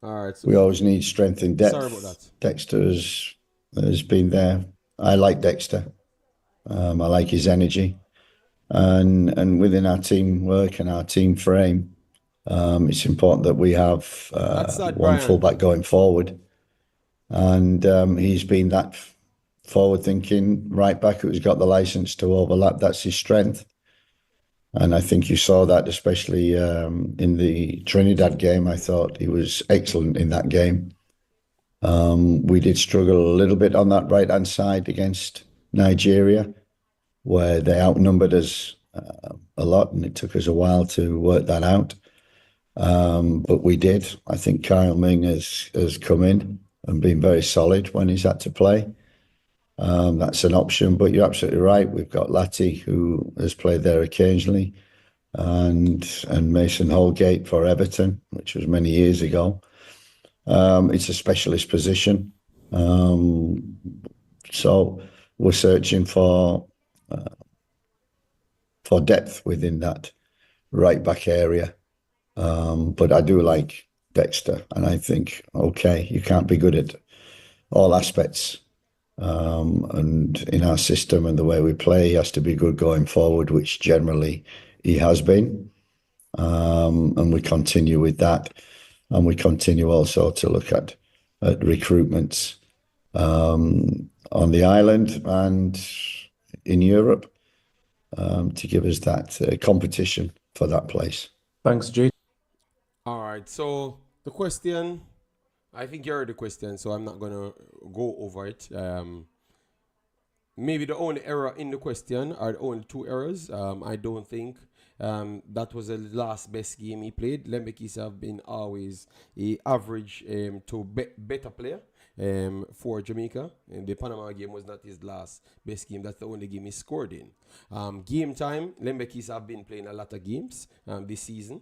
All right. So we always need strength in depth. Sorry about that. Dexter has been there. I like Dexter. I like his energy. And within our teamwork and our team frame, it's important that we have one fullback going forward. And he's been that forward-thinking right back who's got the license to overlap. That's his strength. And I think you saw that especially in the Trinidad game. I thought he was excellent in that game. We did struggle a little bit on that right-hand side against Nigeria, where they outnumbered us a lot, and it took us a while to work that out. But we did. I think Kyle Ming has come in and been very solid when he's had to play. That's an option, but you're absolutely right. We've got Lati, who has played there occasionally, and Mason Holgate for Everton, which was many years ago. It's a specialist position. So we're searching for depth within that right back area. But I do like Dexter, and I think, okay, you can't be good at all aspects. And in our system and the way we play, he has to be good going forward, which generally he has been. And we continue with that. And we continue also to look at recruitments on the island and in Europe to give us that competition for that place. Thanks, Jay. All right. So the question, I think you heard the question, so I'm not gonna go over it. Maybe the only error in the question are the only two errors. I don't think that was the last best game he played. Lembekisa have been always a average to better player for Jamaica. And the Panama game was not his last best game. That's the only game he scored in. Game time, Lembekisa have been playing a lot of games this season.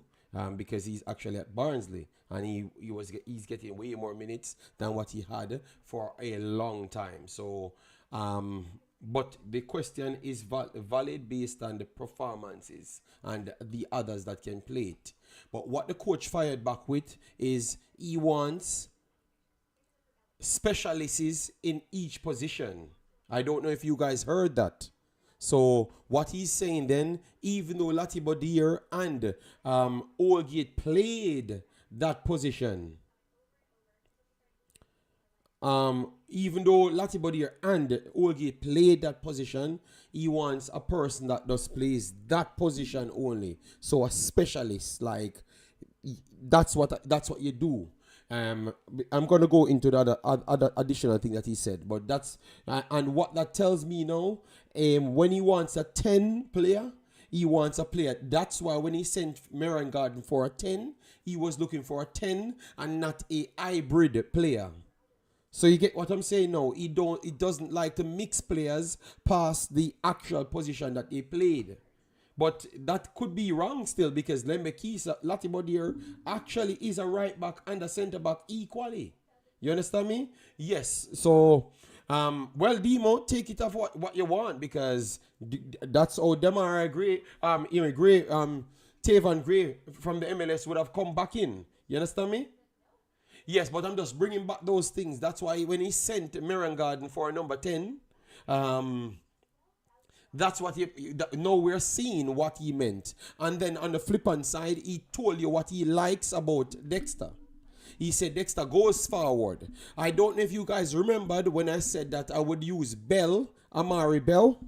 Because he's actually at Barnsley and he's getting way more minutes than what he had for a long time. So, but the question is valid based on the performances and the others that can play it. But what the coach fired back with is he wants specialists in each position. I don't know if you guys heard that. So what he's saying then, even though Latibodir and Oldgate played that position, even though Latibodir and Oldgate played that position, he wants a person that does plays that position only. So a specialist, like that's what you do. I'm gonna go into the other additional thing that he said, but that's and what that tells me now. When he wants a 10 player, he wants a player. That's why when he sent McLaren Garden for a 10, he was looking for a 10 and not a hybrid player. So you get what I'm saying now. He doesn't like to mix players past the actual position that they played. But that could be wrong still because Lembekisa Latibodir actually is a right back and a centre back equally. You understand me? Yes. So, well, Demo, take it off what you want because that's how Demarai Gray, Tavan Gray from the MLS would have come back in. You understand me? Yes, but I'm just bringing back those things. That's why when he sent McLaren Garden for a number 10, that's what now we're seeing what he meant. And then on the flippant side, he told you what he likes about Dexter. He said Dexter goes forward. I don't know if you guys remembered when I said that I would use Amari Bell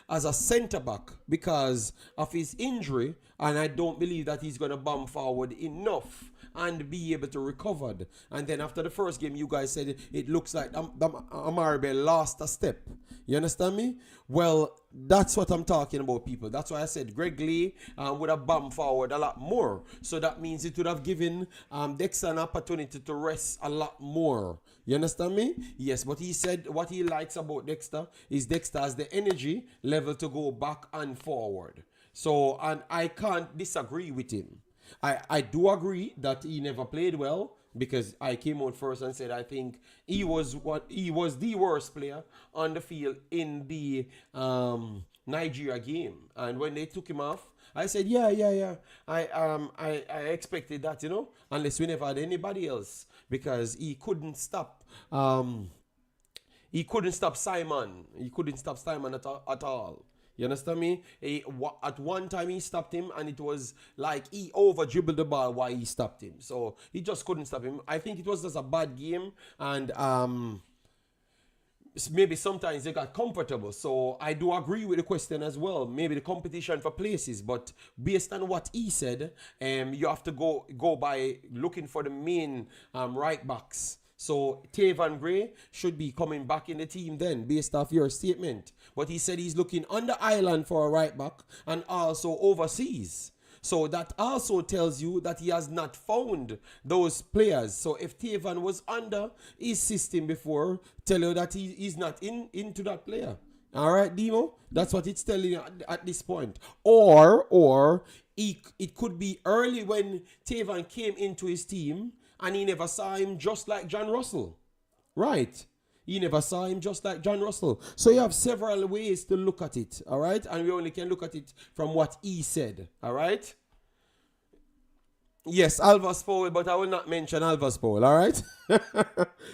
as a centre back because of his injury, and I don't believe that he's going to bomb forward enough and be able to recover. And then after the first game, you guys said it looks like Amari Bell lost a step. You understand me? Well, that's what I'm talking about, people. That's why I said Greg Lee would have bombed forward a lot more. So that means it would have given Dexter an opportunity to rest a lot more. You understand me? Yes, but he said what he likes about Dexter is Dexter has the energy level to go back and forward. So, and I can't disagree with him. I do agree that he never played well because I came out first and said I think he was the worst player on the field in the Nigeria game. And when they took him off, I said yeah. I expected that, unless we never had anybody else because he couldn't stop. He couldn't stop Simon. He couldn't stop Simon at all. You understand me? At one time he stopped him and it was like he over dribbled the ball while he stopped him. So he just couldn't stop him. I think it was just a bad game and maybe sometimes they got comfortable. So I do agree with the question as well. Maybe the competition for places, but based on what he said, you have to go by looking for the main right backs. So Tavan Gray should be coming back in the team then, based off your statement. But he said he's looking on the island for a right back and also overseas. So that also tells you that he has not found those players. So if Tavan was under his system before, tell you that he's not into that player. All right, Demo? That's what it's telling you at this point. Or it could be early when Tavan came into his team and he never saw him, just like John Russell. Right. He never saw him, just like John Russell. So you have several ways to look at it, all right? And we only can look at it from what he said, all right? Yes, Alva's foul, but I will not mention Alva's foul, all right?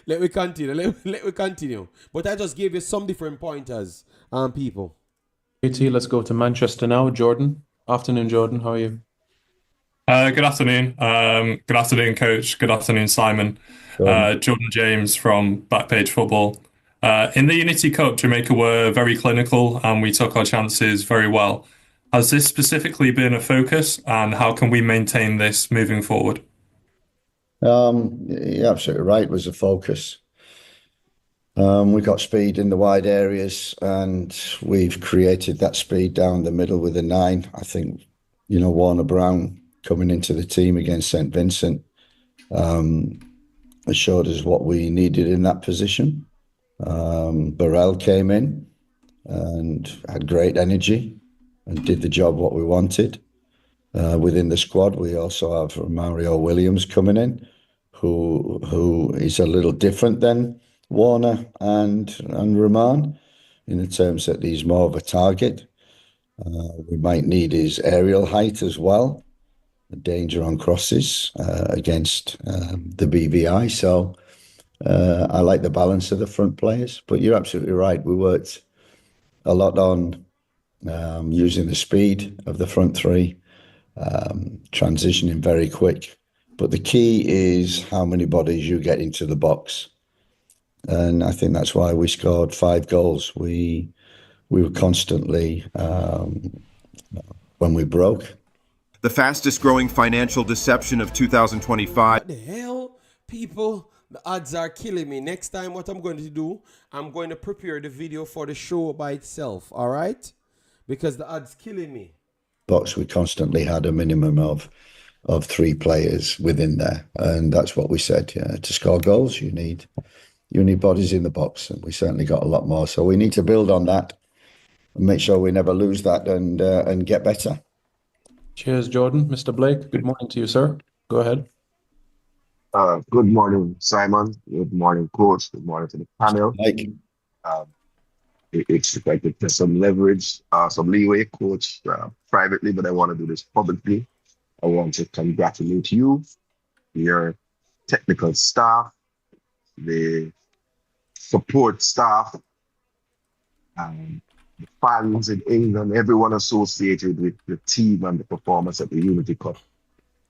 Let me continue. Let me continue. But I just gave you some different pointers, people. Haiti, let's go to Manchester now. Jordan. Afternoon, Jordan. How are you? Good afternoon. Good afternoon, Coach. Good afternoon, Simon. Jordan James from Backpage Football. In the Unity Cup, Jamaica were very clinical and we took our chances very well. Has this specifically been a focus, and how can we maintain this moving forward? You're absolutely right. It was a focus. We got speed in the wide areas, and we've created that speed down the middle with a 9. I think, Warner Brown coming into the team against St. Vincent showed us what we needed in that position. Burrell came in and had great energy and did the job what we wanted. Within the squad, we also have Mario Williams coming in, who is a little different than Warner and Rahman in the terms that he's more of a target. We might need his aerial height as well, the danger on crosses against the BVI. So I like the balance of the front players, but you're absolutely right. We worked a lot on using the speed of the front three, transitioning very quick. But the key is how many bodies you get into the box. And I think that's why we scored 5 goals. We were constantly, when we broke. The fastest growing financial deception of 2025. What the hell, people? The odds are killing me. Next time, what I'm going to do, I'm going to prepare the video for the show by itself, all right? Because the odds killing me. Box, we constantly had a minimum of 3 players within there, and that's what we said. Yeah, to score goals, you need bodies in the box, and we certainly got a lot more. So we need to build on that and make sure we never lose that and get better. Cheers, Jordan. Mr. Blake, good morning to you, sir. Go ahead. Good morning, Simon. Good morning, Coach. Good morning to the panel. It's expected to some leverage, some leeway, Coach, privately, but I want to do this publicly. I want to congratulate you, your technical staff, the support staff, the fans in England, everyone associated with the team and the performance at the Unity Cup.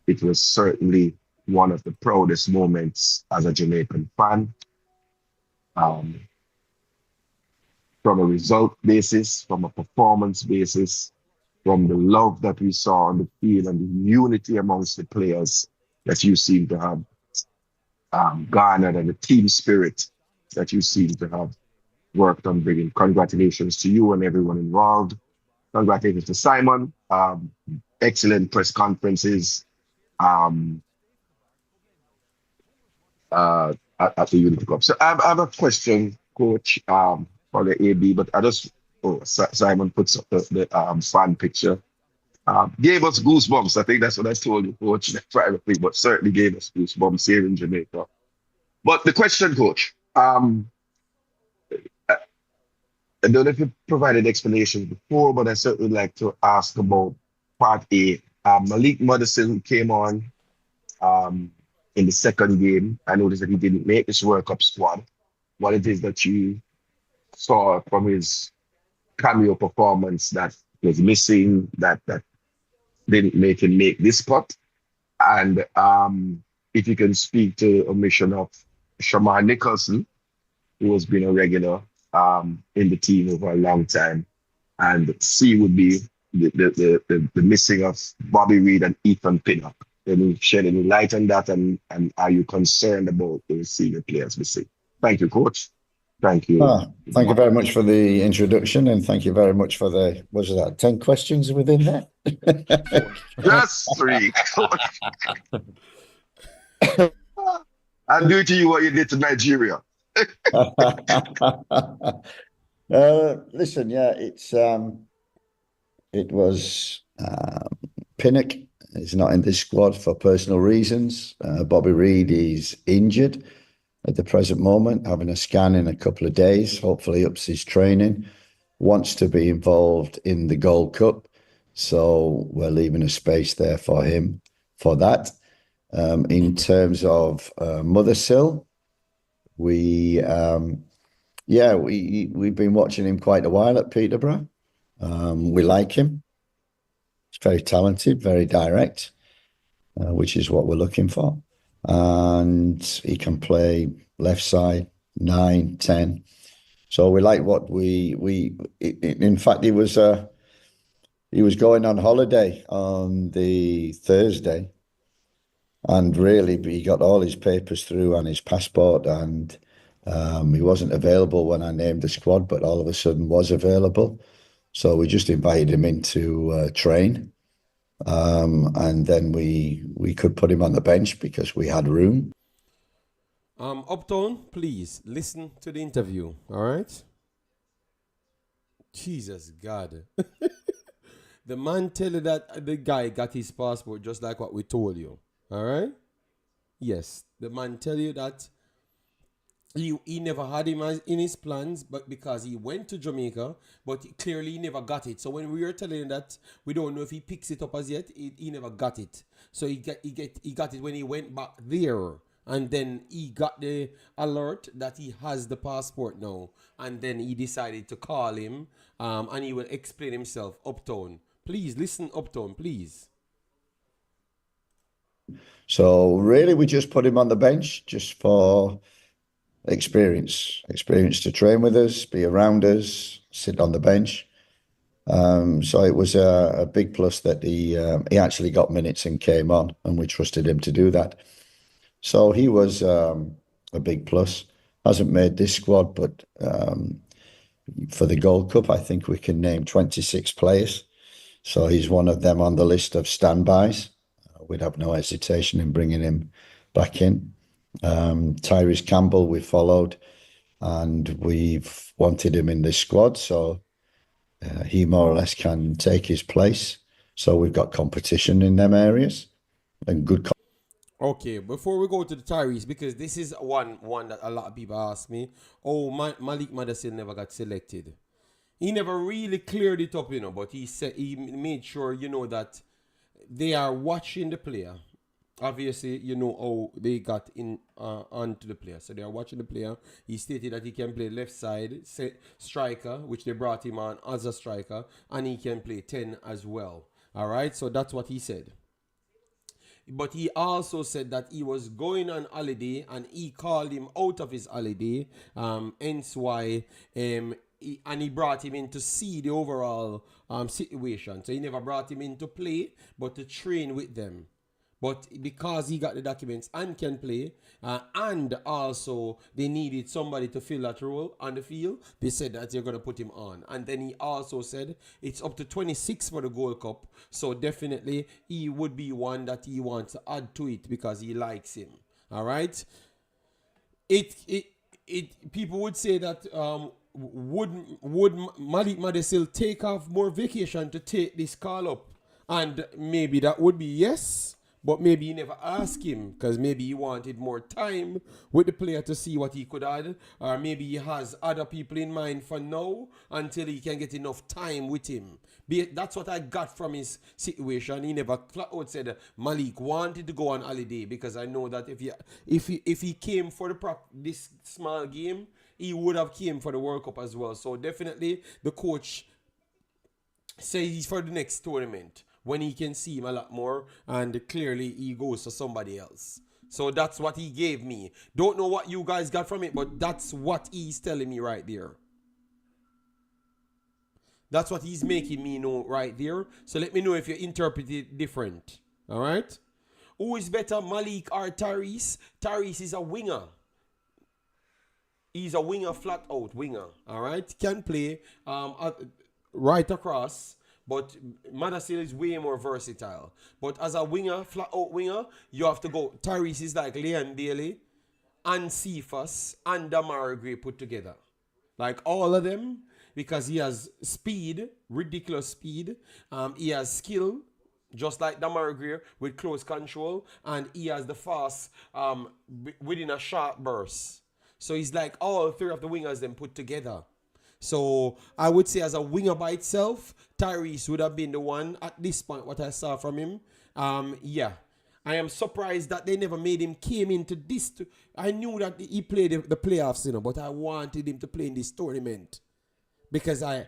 It was certainly one of the proudest moments as a Jamaican fan. From a result basis, from a performance basis, from the love that we saw on the field and the unity amongst the players that you seem to have garnered, and the team spirit that you seem to have worked on bringing. Congratulations to you and everyone involved. Congratulations to Simon. Excellent press conferences at the Unity Cup. So I have a question, Coach, for the AB, but Simon puts up the fan picture. Gave us goosebumps. I think that's what I told you, Coach, privately, but certainly gave us goosebumps here in Jamaica. But the question, Coach, I don't know if you provided explanation before, but I certainly like to ask about part A. Malik Mothersille came on in the second game. I noticed that he didn't make this World Cup squad. What it is that you saw from his cameo performance that was missing, that didn't make him make this cut? And if you can speak to omission of Shamar Nicholson, who has been a regular in the team over a long time, and C would be the missing of Bobby Reid and Ethan Pinnock. Can you shed any light on that, and are you concerned about the senior players missing? Thank you, Coach. Thank you. Thank you very much for the introduction, and thank you very much for the, what was that, 10 questions within there? Just 3. I'll do to you what you did to Nigeria. Listen, yeah, it was Pinnock is not in this squad for personal reasons. Bobby Reid is injured. at the present moment, having a scan in a couple of days, hopefully ups his training, wants to be involved in the Gold Cup. So we're leaving a space there for him for that. In terms of Mothersille, we've been watching him quite a while at Peterborough. We like him. He's very talented, very direct, which is what we're looking for. And he can play left side, 9, 10. So we like what in fact, he was going on holiday on the Thursday, and really he got all his papers through and his passport, and he wasn't available when I named the squad, but all of a sudden was available. So we just invited him in to train. And then we could put him on the bench because we had room. Uptown, please listen to the interview. All right. Jesus God. The man tell you that the guy got his passport just like what we told you. All right. Yes, the man tell you that he never had him in his plans, but because he went to Jamaica, but clearly he never got it. So when we were telling him that we don't know if he picks it up as yet, he never got it. So he got it when he went back there, and then he got the alert that he has the passport now, and then he decided to call him, and he will explain himself. Uptown, please listen. Uptown, please. So really, we just put him on the bench just for experience to train with us, be around us, sit on the bench. So it was a big plus that he actually got minutes and came on, and we trusted him to do that. So he was a big plus. Hasn't made this squad, but for the Gold Cup, I think we can name 26 players. So he's one of them on the list of standbys. We'd have no hesitation in bringing him back in. Tyrese Campbell we followed, and we've wanted him in this squad, so he more or less can take his place. So we've got competition in them areas and good. Okay, before we go to the Tyrese, because this is one that a lot of people ask me, Malik Mothersille never got selected. He never really cleared it up, but he said he made sure, that they are watching the player. Obviously, how they got in onto the player. So they are watching the player. He stated that he can play left side striker, which they brought him on as a striker, and he can play 10 as well. All right, so that's what he said. But he also said that he was going on holiday, and he called him out of his holiday. Hence why he brought him in to see the overall situation. So he never brought him in to play, but to train with them. But because he got the documents and can play, and also they needed somebody to fill that role on the field, they said that they're going to put him on. And then he also said it's up to 26 for the Gold Cup. So definitely he would be one that he wants to add to it because he likes him. All right. People would say that would Malik Mothersille take off more vacation to take this call up? And maybe that would be yes. But maybe he never asked him because maybe he wanted more time with the player to see what he could add. Or maybe he has other people in mind for now until he can get enough time with him. That's what I got from his situation. He never flat out said Malik wanted to go on holiday, because I know that if he came for this small game, he would have came for the World Cup as well. So definitely the coach says he's for the next tournament, when he can see him a lot more, and clearly he goes to somebody else. So that's what he gave me. Don't know what you guys got from it, but that's what he's telling me right there. That's what he's making me know right there. So let me know if you interpret it different. All right? Who is better, Malik or Tyrese? Tyrese is a winger. He's a winger, flat out winger. All right? Can play right across. But Mothersille is way more versatile. But as a winger, flat out winger, you have to go. Tyrese is like Leon Bailey and Cephas and Demarai Gray put together. Like all of them, because he has speed, ridiculous speed. He has skill, just like Demarai Gray with close control, and he has the fast within a short burst. So he's like all three of the wingers then put together. So I would say as a winger by itself, Tyrese would have been the one at this point, what I saw from him. Yeah. I am surprised that they never made him came into this. I knew that he played the playoffs, but I wanted him to play in this tournament. Because I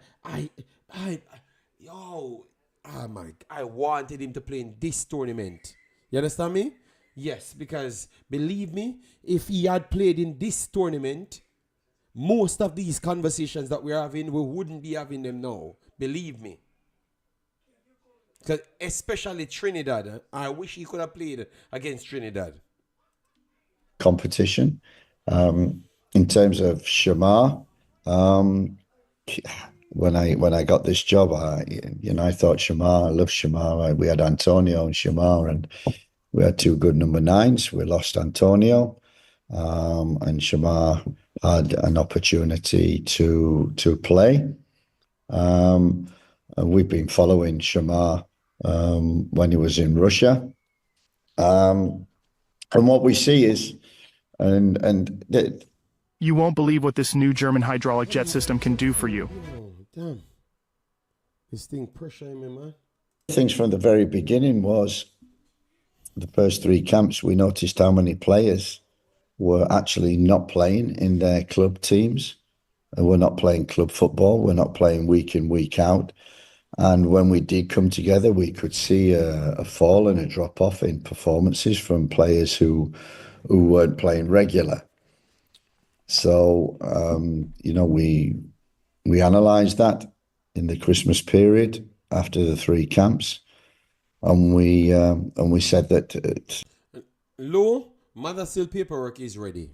wanted him to play in this tournament. You understand me? Yes, because believe me, if he had played in this tournament, most of these conversations that we're having, we wouldn't be having them now. Believe me. Because especially Trinidad, I wish he could have played against Trinidad. Competition. In terms of Shamar, when I got this job, I thought Shamar, I love Shamar. We had Antonio and Shamar, and we had two good number 9s. We lost Antonio, and Shamar had an opportunity to play. And we've been following Shamar when he was in Russia. And what we see is, you won't believe what this new German hydraulic jet system can do for you. Oh, damn. This thing pressuring me, man. Things from the very beginning was the first 3 camps, we noticed how many players were actually not playing in their club teams. And we're not playing club football. We're not playing week in, week out. And when we did come together, we could see a fall and a drop off in performances from players who weren't playing regular. So, we analysed that in the Christmas period after the 3 camps, and we said that Mothersille paperwork is ready.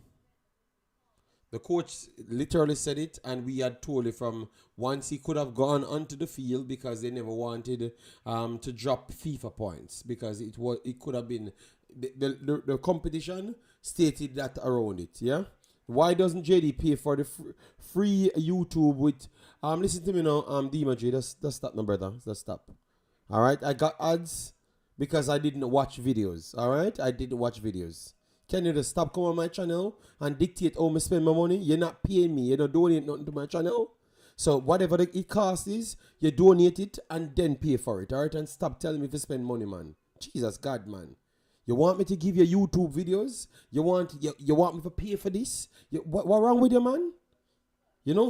The coach literally said it, and we had told it from once he could have gone onto the field because they never wanted to drop FIFA points because it could have been the competition stated that around it. Yeah, why doesn't JD pay for the free YouTube with listen to me now, Demarai, just stop, no brother, just stop. All right, I got ads because I didn't watch videos. All right, I didn't watch videos. Can you just stop coming on my channel and dictate how I spend my money? You're not paying me. You're not donating nothing to my channel. So whatever it costs is, you donate it and then pay for it. All right? And stop telling me to spend money, man. Jesus God, man. You want me to give you YouTube videos? You want me to pay for this? What wrong with you, man?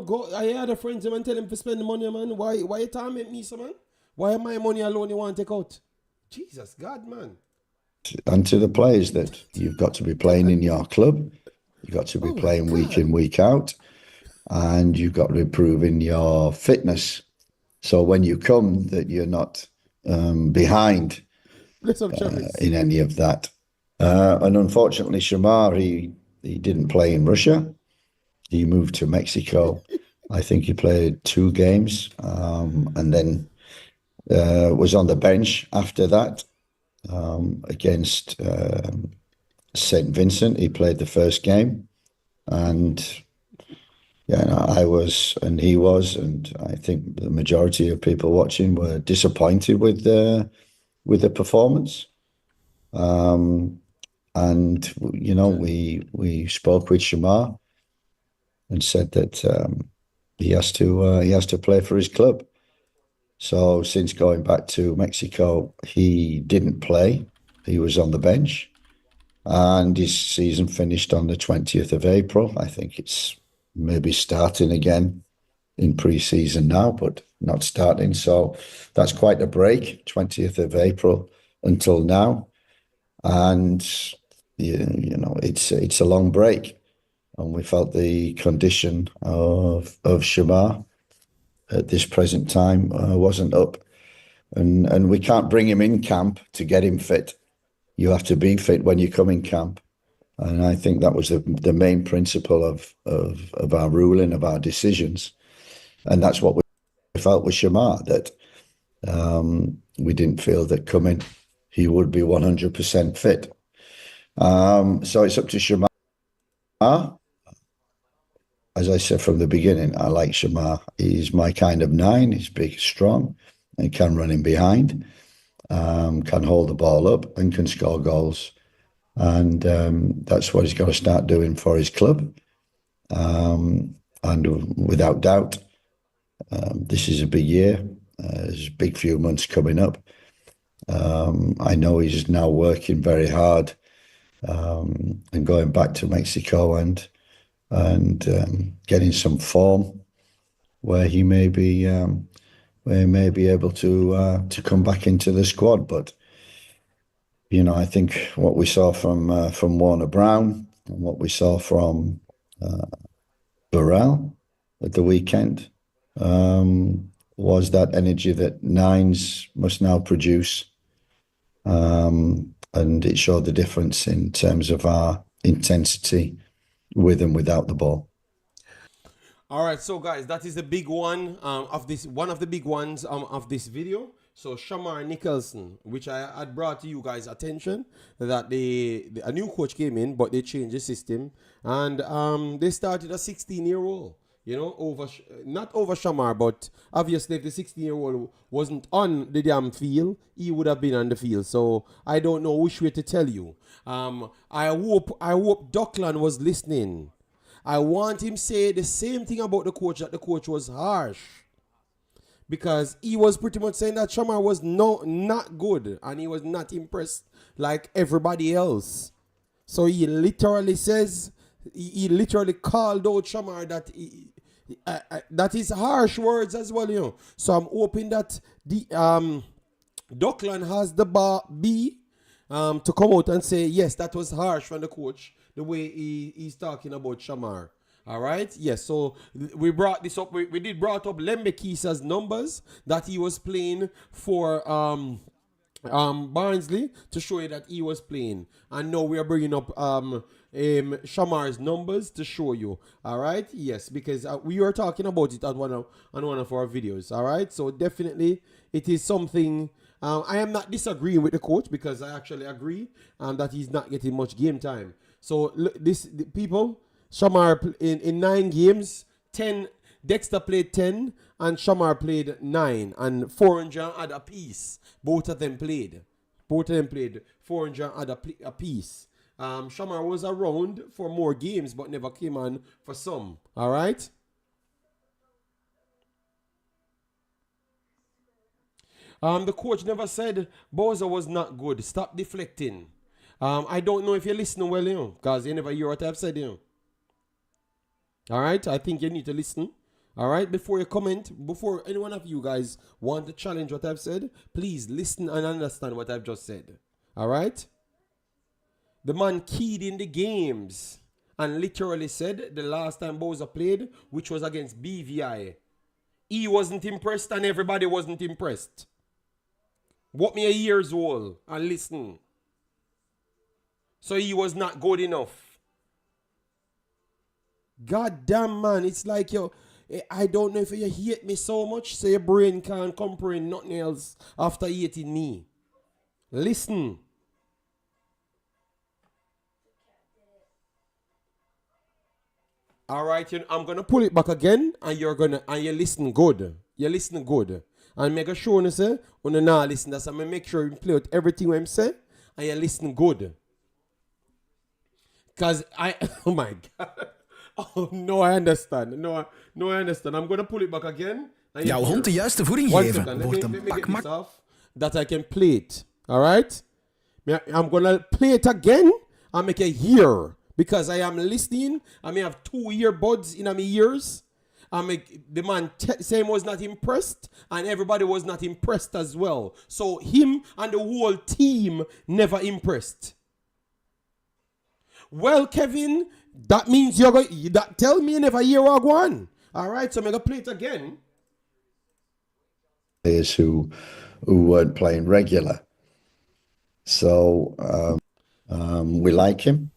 Go. I had a friends and tell them to spend the money, man. Why you torment me, so man? Why my money alone you want to take out? Jesus God, man. And to the players that you've got to be playing in your club, you've got to be playing week in, week out, and you've got to be improving your fitness. So when you come, that you're not behind in any of that. And unfortunately, Shamar, he didn't play in Russia. He moved to Mexico. I think he played 2 games and then was on the bench after that. Against St. Vincent, he played the first game, and I was, and he was, and I think the majority of people watching were disappointed with the performance. And we spoke with Shamar and said that he has to play for his club. So since going back to Mexico, he didn't play. He was on the bench, and his season finished on the 20th of April. I think it's maybe starting again in pre-season now, but not starting. So that's quite a break, 20th of April until now. And, it's a long break. And we felt the condition of Shamar at this present time wasn't up, and we can't bring him in camp to get him fit. You have to be fit when you come in camp, and I think that was the main principle of our ruling, of our decisions, and that's what we felt with Shamar, that we didn't feel that coming he would be 100% fit. So it's up to Shamar. As I said from the beginning, I like Shamar. He's my kind of 9. He's big, strong, and can run in behind. can hold the ball up and can score goals. And that's what he's got to start doing for his club. And without doubt, this is a big year. There's a big few months coming up. I know he's now working very hard and going back to Mexico and getting some form where he may be able to come back into the squad. But you know, I think what we saw from Warner Brown and what we saw from Burrell at the weekend was that energy that nines must now produce. And it showed the difference in terms of our intensity with and without the ball. All right, so guys, that is the big one of this. One of the big ones of this video. So Shamar Nicholson, which I had brought to you guys' attention, that a new coach came in, but they changed the system, and they started a 16-year-old. You know, not over Shamar, but obviously if the 16-year-old wasn't on the damn field, he would have been on the field. So I don't know which way to tell you. I hope Duckland was listening. I want him say the same thing about the coach, that the coach was harsh. Because he was pretty much saying that Shamar was not good and he was not impressed like everybody else. So he literally says, he literally called out Shamar that that is harsh words as well, you know. So I'm hoping that the Duckland has the bar B to come out and say, yes, that was harsh from the coach, the way he's talking about Shamar. All right. Yes. So we brought this up. We did brought up Lembe Kisa's numbers that he was playing for Barnsley to show you that he was playing. And now we are bringing up Shamar's numbers to show you. All right. Yes, because we were talking about it on one of our videos. All right. So definitely it is something. I am not disagreeing with the coach because I actually agree that he's not getting much game time. So the people. Shamar in 9 games, 10. Dexter played 10 and Shamar played 9, and 400 had a piece. Both of them played 400 had a piece. Shamar was around for more games but never came on for some. All right. The coach never said Bowser was not good. Stop deflecting. I don't know if you're listening well, you know, because you never hear what I've said, you know. All right, I think you need to listen. All right, before you comment, before any one of you guys want to challenge what I've said, please listen and understand what I've just said. All right? The man keyed in the games and literally said the last time Bowser played, which was against BVI, he wasn't impressed and everybody wasn't impressed. What me a years old and listen. So he was not good enough. God damn, man, it's like, yo, I don't know if you hate me so much so your brain can't comprehend nothing else after hating me. Listen. All right, I'm going to pull it back again and you listen good. You listen good. And make sure you say, when you not listen, that's I'm going to make sure you play with everything what I'm saying and you listen good. Because oh my God. Oh, no, I understand. No, I understand. I'm going to pull it back again. Jouw hond de juiste voeding geven wordt een pak makkelijker. That I can play it. All right? I'm going to play it again and make it hear. Because I am listening. I may have 2 earbuds in my ears. The man same was not impressed. And everybody was not impressed as well. So him and the whole team never impressed. Well, Kevin, that means you're going to tell me you never hear what I go on. All right, so I'm going to play it again. Players who weren't playing regular. So we like him.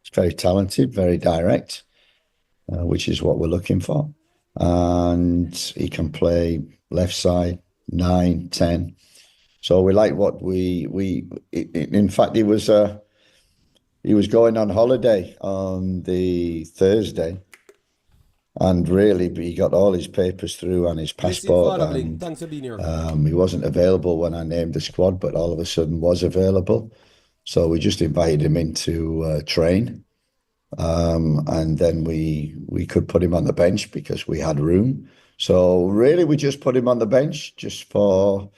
He's very talented, very direct, which is what we're looking for. And he can play left side, 9, 10. So we like what in fact, he was going on holiday on the Thursday, And really, he got all his papers through and his passport. Father Blake, thanks for being here. He wasn't available when I named the squad, but all of a sudden was available. So we just invited him in to train. And then we could put him on the bench because we had room. So really, we just put him on the bench just for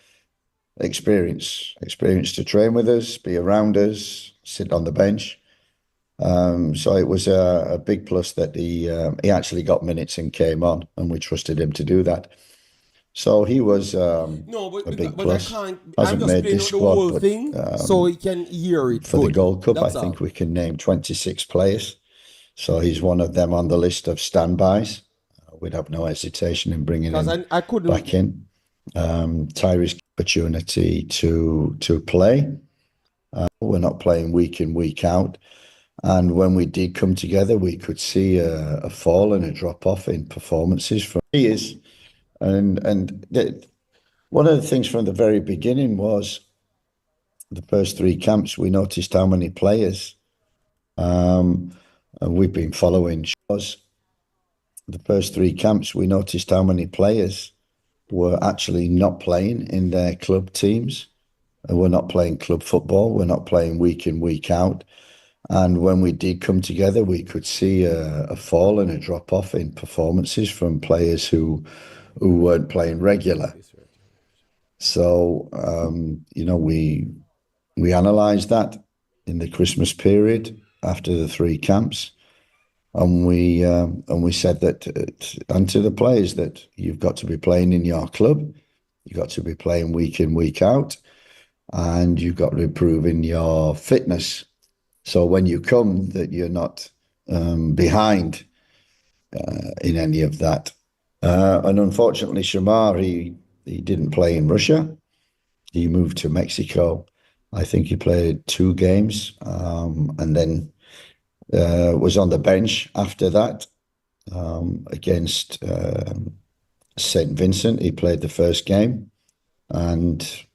experience to train with us, be around us, sit on the bench. So it was a big plus that he actually got minutes and came on, and we trusted him to do that. So he was a big plus. Hasn't made this squad, but thing, so he can hear it for the Gold Cup. I think we can name 26 players. So he's one of them on the list of standbys. We'd have no hesitation in bringing him back in. Tyree's opportunity to play. We're not playing week in, week out. And when we did come together, we could see a fall and a drop off in performances from years. And one of the things from the very beginning was the first 3 camps, we noticed how many players, and we've been following shows. The first 3 camps, we noticed how many players were actually not playing in their club teams. And we're not playing club football. We're not playing week in, week out. And when we did come together, we could see a fall and a drop off in performances from players who weren't playing regular. So, we analysed that in the Christmas period after the 3 camps. And we said that, and to the players, that you've got to be playing in your club. You've got to be playing week in, week out. And you've got to improve in your fitness. So when you come, that you're not behind in any of that. And unfortunately, Shamar, he didn't play in Russia. He moved to Mexico. I think he played 2 games and then was on the bench after that against St. Vincent. He played the first game. And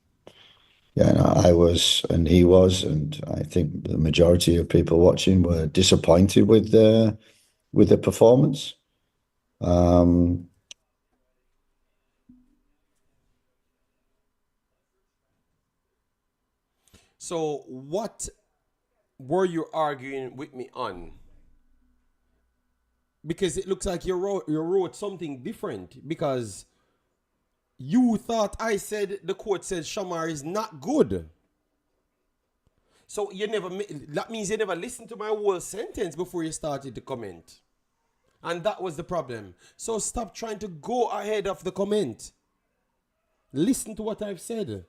I was, and he was, and I think the majority of people watching were disappointed with the performance. So what were you arguing with me on? Because it looks like you wrote something different, because you thought I said the court says Shamar is not good. So that means you never listened to my whole sentence before you started to comment. And that was the problem. So stop trying to go ahead of the comment. Listen to what I've said.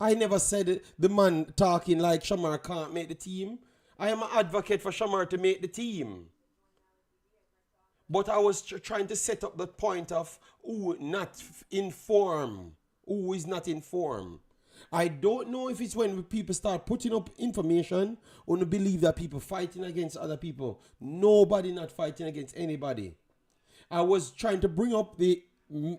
I never said the man talking like Shamar can't make the team. I am an advocate for Shamar to make the team. But I was trying to set up the point of who not in form, who is not in form. I don't know if it's when people start putting up information or to believe that people fighting against other people. Nobody not fighting against anybody. I was trying to bring up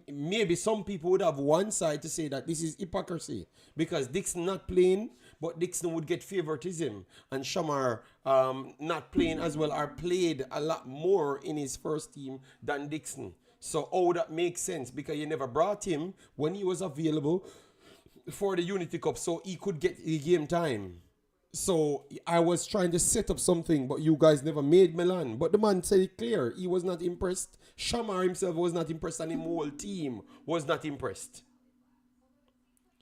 maybe some people would have one side to say that this is hypocrisy because Dixon not playing, but Dixon would get favoritism, and Shamar not playing as well, or played a lot more in his first team than Dixon. So that makes sense, because you never brought him when he was available for the Unity Cup so he could get the game time. So I was trying to set up something, but you guys never made Milan. But the man said it clear. He was not impressed. Shamar himself was not impressed, and the whole team was not impressed.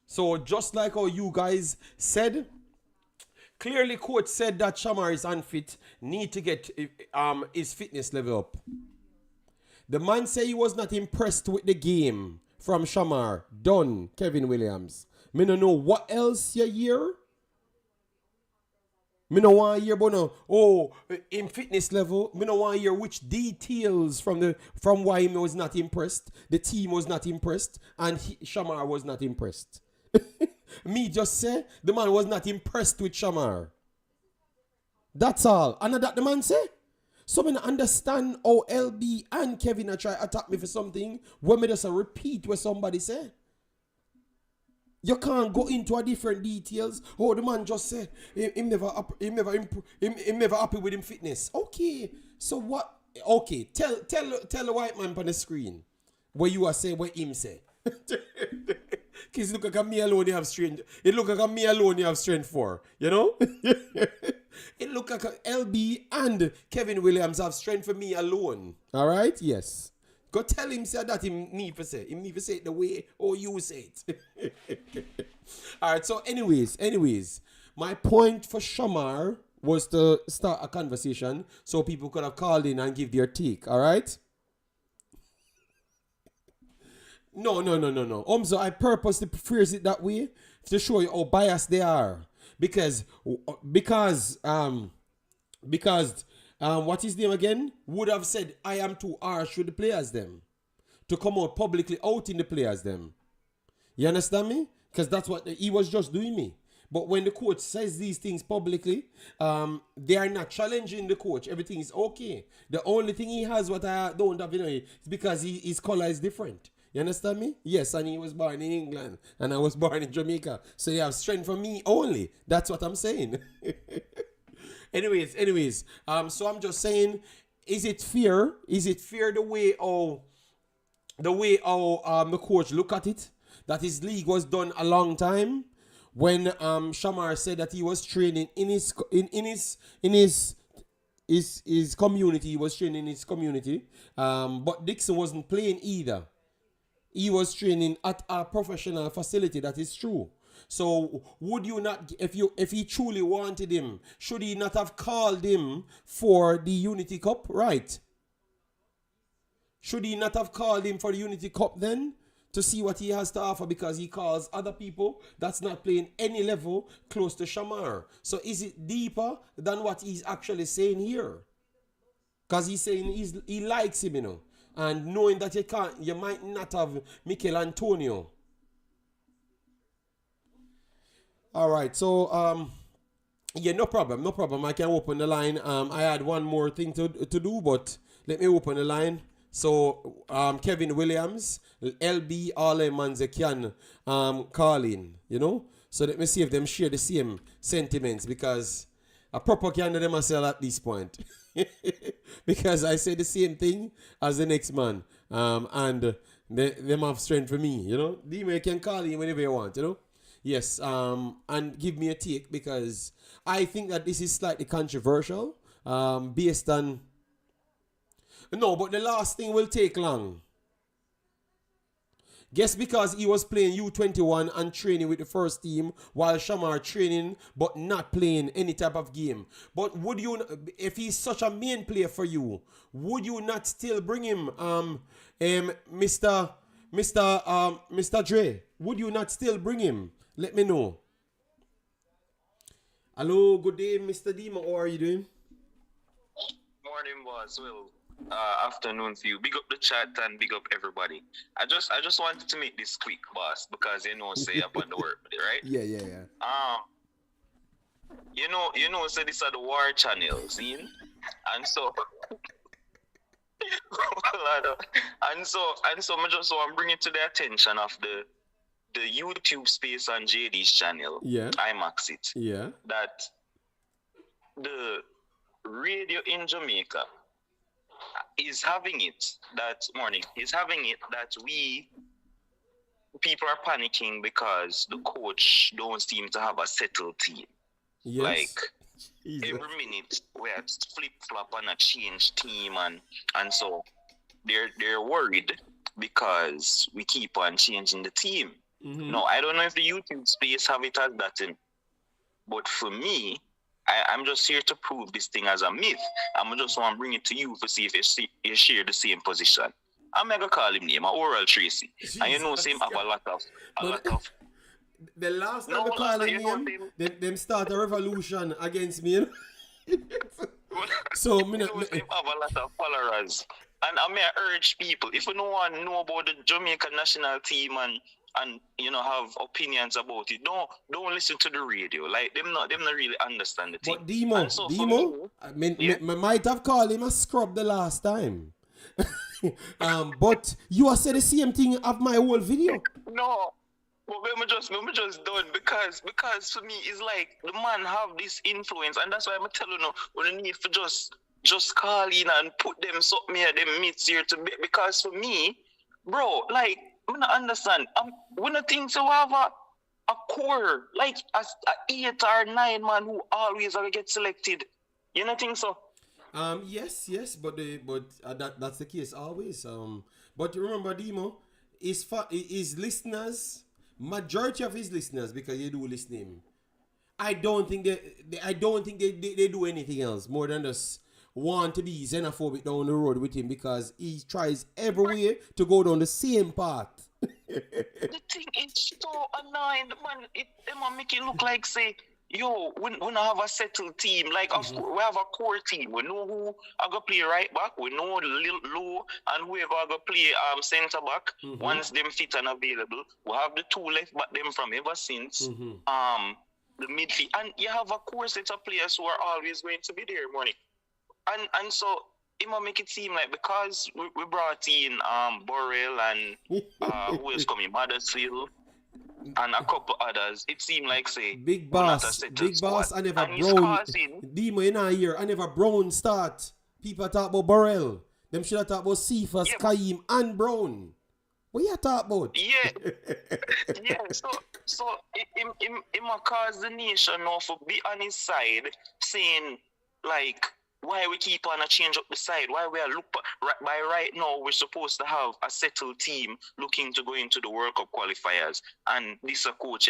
So just like how you guys said, clearly coach said that Shamar is unfit, need to get his fitness level up. The man said he was not impressed with the game from Shamar. Done, Kevin Williams. Me no know what else you hear. Me no want to hear about in fitness level. Me no want to hear which details from why he was not impressed. The team was not impressed, and Shamar was not impressed. Me just say the man was not impressed with Shamar. That's all. And that the man say. So me not understand how LB and Kevin are try attack me for something when me just repeat what somebody say. You can't go into a different details. Oh, the man just say him never happy with him fitness. Okay, so what? Okay, tell the white man on the screen what you are saying, what him say. Cause look like me alone you have strength. It look like me alone you have strength for. You know? It look like LB and Kevin Williams have strength for me alone. All right? Yes. Go tell him say that him need to say. Him need to say it the way or you say it. All right. So anyways, my point for Shamar was to start a conversation so people could have called in and give their take. All right? No. So I purposely phrase it that way to show you how biased they are. Because what his name again would have said I am too harsh with the players them to come out publicly outing the players them. You understand me? Because that's what he was just doing me. But when the coach says these things publicly, they are not challenging the coach. Everything is okay. The only thing he has what I don't have, is because his color is different. You understand me? Yes, and he was born in England, and I was born in Jamaica. So you have strength for me only. That's what I'm saying. Anyways, so I'm just saying, is it fair? Is it fair the way the coach look at it? That his league was done a long time. When Shamar said that he was training in his community, he was training in his community. But Dixon wasn't playing either. He was training at a professional facility. That is true. So would you not, if he truly wanted him, should he not have called him for the Unity Cup? Right. Should he not have called him for the Unity Cup then? To see what he has to offer, because he calls other people that's not playing any level close to Shamar. So is it deeper than what he's actually saying here? Because he's saying he likes him, and knowing that you might not have Mikel Antonio. All right, so yeah, no problem. I can open the line. I had one more thing to do, but let me open the line. So Kevin Williams, LB, all them man they can call in, So let me see if them share the same sentiments, because a propaganda them myself at this point. Because I say the same thing as the next man. And them have strength for me, You can call in whenever you want, Yes, and give me a take, because I think that this is slightly controversial, based on... No, but the last thing will take long. Guess because he was playing U21 and training with the first team, while Shamar training but not playing any type of game. But would you, if he's such a main player for you, would you not still bring him, Mr. Dre? Would you not still bring him? Let me know. Hello, good day, Mr. Dima. How are you doing? Morning, boss. Well, afternoon to you. Big up the chat and big up everybody. I just wanted to make this quick, boss, because say up on the work, right? Yeah. So these are the war channels, and so and so I just want to bring it to the attention of the YouTube space on JD's channel. Yeah. Imaxit. Yeah. That the radio in Jamaica is having it that people are panicking because the coach don't seem to have a settled team. Yes. Like every minute we have flip flop and a change team, and so they're worried because we keep on changing the team. Mm-hmm. No, I don't know if the YouTube space have it as that in, but for me, I'm just here to prove this thing as a myth. I'm just want to bring it to you to see if you share the same position. I'm going to call him name, Oral Tracy. Jesus, and him have a lot of... The last time I call him name, them start a revolution against me. So, him have a lot of followers. And I may urge people, if you don't want to know about the Jamaican national team and have opinions about it, don't listen to the radio. Like them not really understand the thing. But Demo, I might have called him a scrub the last time. But you have said the same thing of my whole video. No, But me just done because for me it's like the man have this influence, and that's why I'm telling you, we need to just call in and put them something here, them meets here to be, because for me, bro, like I don't understand. We not think so have a core like a 8 or 9 man who always are get selected. You don't think so? Yes, but that's the case always. But remember, Demo, his listeners, majority of his listeners, because you do listen to him, I don't think they do anything else more than just want to be xenophobic down the road with him, because he tries every way to go down the same path. The thing is so annoying, man. It might make it look like, say, yo, we don't have a settled team. Like, of course, we have a core team. We know who are going to play right back. We know Low and whoever are going to play centre back once them fit and available. We have the 2 left back them from ever since. The midfield. And you have a core set of players who are always going to be there, money. And so it might make it seem like because we brought in Burrell and who is coming, Mothersille, and a couple others, it seemed like, say, Big Boss, I never Brown. Demo, you know here, I never Brown start. People talk about Burrell. Them should have talked about Cephas, Kaim, and Brown. What you talk about? Yeah. So it might cause the nation now to be on his side, saying, like, why we keep on a change up the side? Why we are right now we're supposed to have a settled team looking to go into the World Cup qualifiers, and this a coach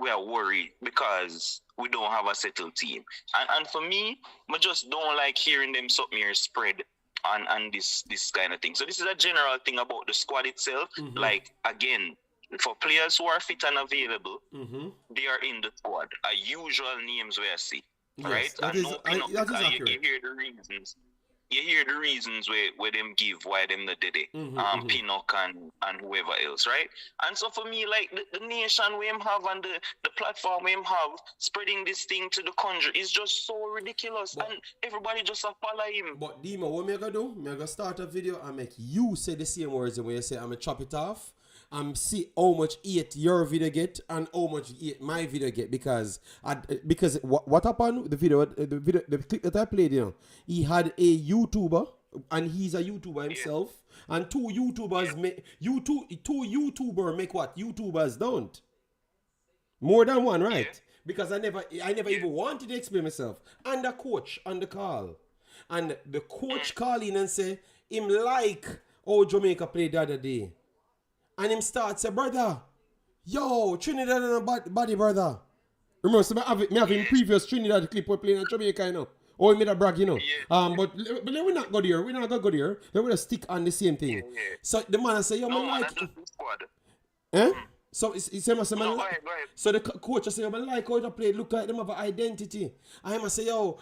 we are worried because we don't have a settled team. And for me, I just don't like hearing them something here spread and this kind of thing. So this is a general thing about the squad itself. Like, again, for players who are fit and available, they are in the squad. Usual names where I see. Yes, right? That and is, no I, that is you hear the reasons. You hear the reasons where them give why them not did it. Pinnock and whoever else, right? And so for me, like the nation we have and the platform we have spreading this thing to the country is just so ridiculous, and everybody just follow him. But Dima, what me gonna do? Me gonna start a video and make you say the same words when you say I'm gonna chop it off. See how much hate your video get and how much hate my video get, because what happened, the clip that I played, he had a YouTuber and he's a YouTuber himself, and two YouTubers make what YouTubers don't. More than one, right? Because I never even wanted to explain myself. And the coach on the call, and the coach call in and say him like how Jamaica played the other day. And him start say, brother, yo, Trinidad and body, brother. Remember, so me have in previous Trinidad clip we're playing in Jamaica, Oh, he made a brag, But we're not go there. We're not gonna go there. Then we're gonna stick on the same thing. So the man say, yo, man, like, So he say, man, so the coach say, man, like how they play, look like them have an identity. And him say, yo,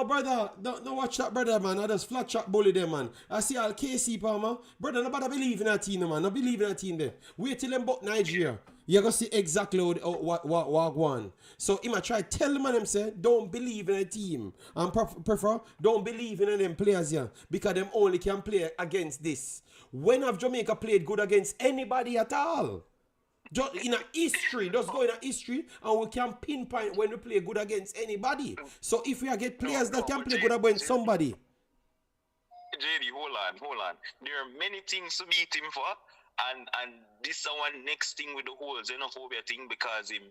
brother, don't watch that, brother, man. I just flat track bully them, man. I see all KC, man. Brother, nobody believe in that team, man. No believe in that team there. Wait till them book Nigeria. You're going to see exactly what one. So him I try tell the man them say, don't believe in a team. And prefer, don't believe in them players here. Because them only can play against this. When have Jamaica played good against anybody at all? Just in a history, just go in a history, and we can pinpoint when we play good against anybody. So if we get players that can play good against somebody. JD, hold on. There are many things to beat him for, and this is our next thing with the whole xenophobia thing, because him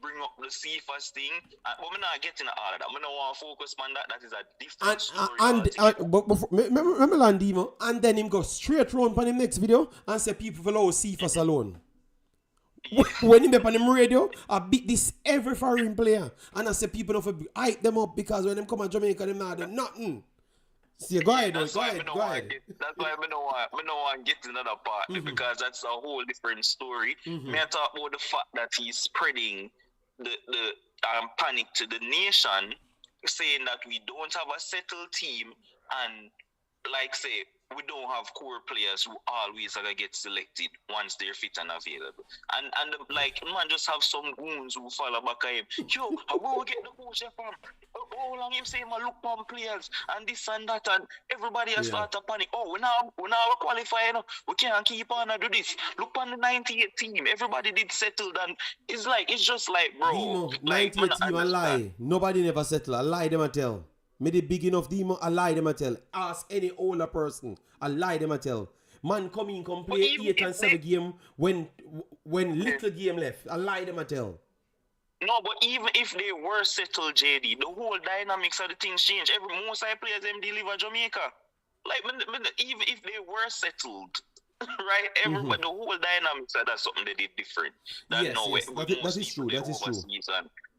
bring up the Cephas thing. But we're not getting all of that. I don't want to focus on that. That is a different story. But before, remember Landimo, and then him go straight round on him next video and say people follow Cephas alone. When him on him radio, I beat this every foreign player, and I say people don't hype them up, because when them come to Jamaica, them not do nothing. See, go ahead. That's why I don't want to get to another part, because that's a whole different story. Me I talk about the fact that he's spreading the panic to the nation, saying that we don't have a settled team, and like say, we don't have core players who always are gonna get selected once they're fit and available. And like, man, just have some goons who follow back at him. Yo, where we get the coach from? how long him say him look on players and this and that, and everybody has started to panic. Oh, we now qualify, you know. We can't keep on and do this. Look on the 98 team. Everybody did settle, and it's just like, bro. Demo, like, 98 team a lie. Nobody never settle. A lie them a tell. Maybe big enough Demo, a lie them a tell. Ask any older person. A lie them a tell. Man come in, come play 8 and 7 game when little game left. A lie them a tell. No, but even if they were settled, JD, the whole dynamics of the things change. Most I players them deliver Jamaica. Like even if they were settled, right? Everybody, the whole dynamics of that's something they did different. That Yes, that is true. That is true.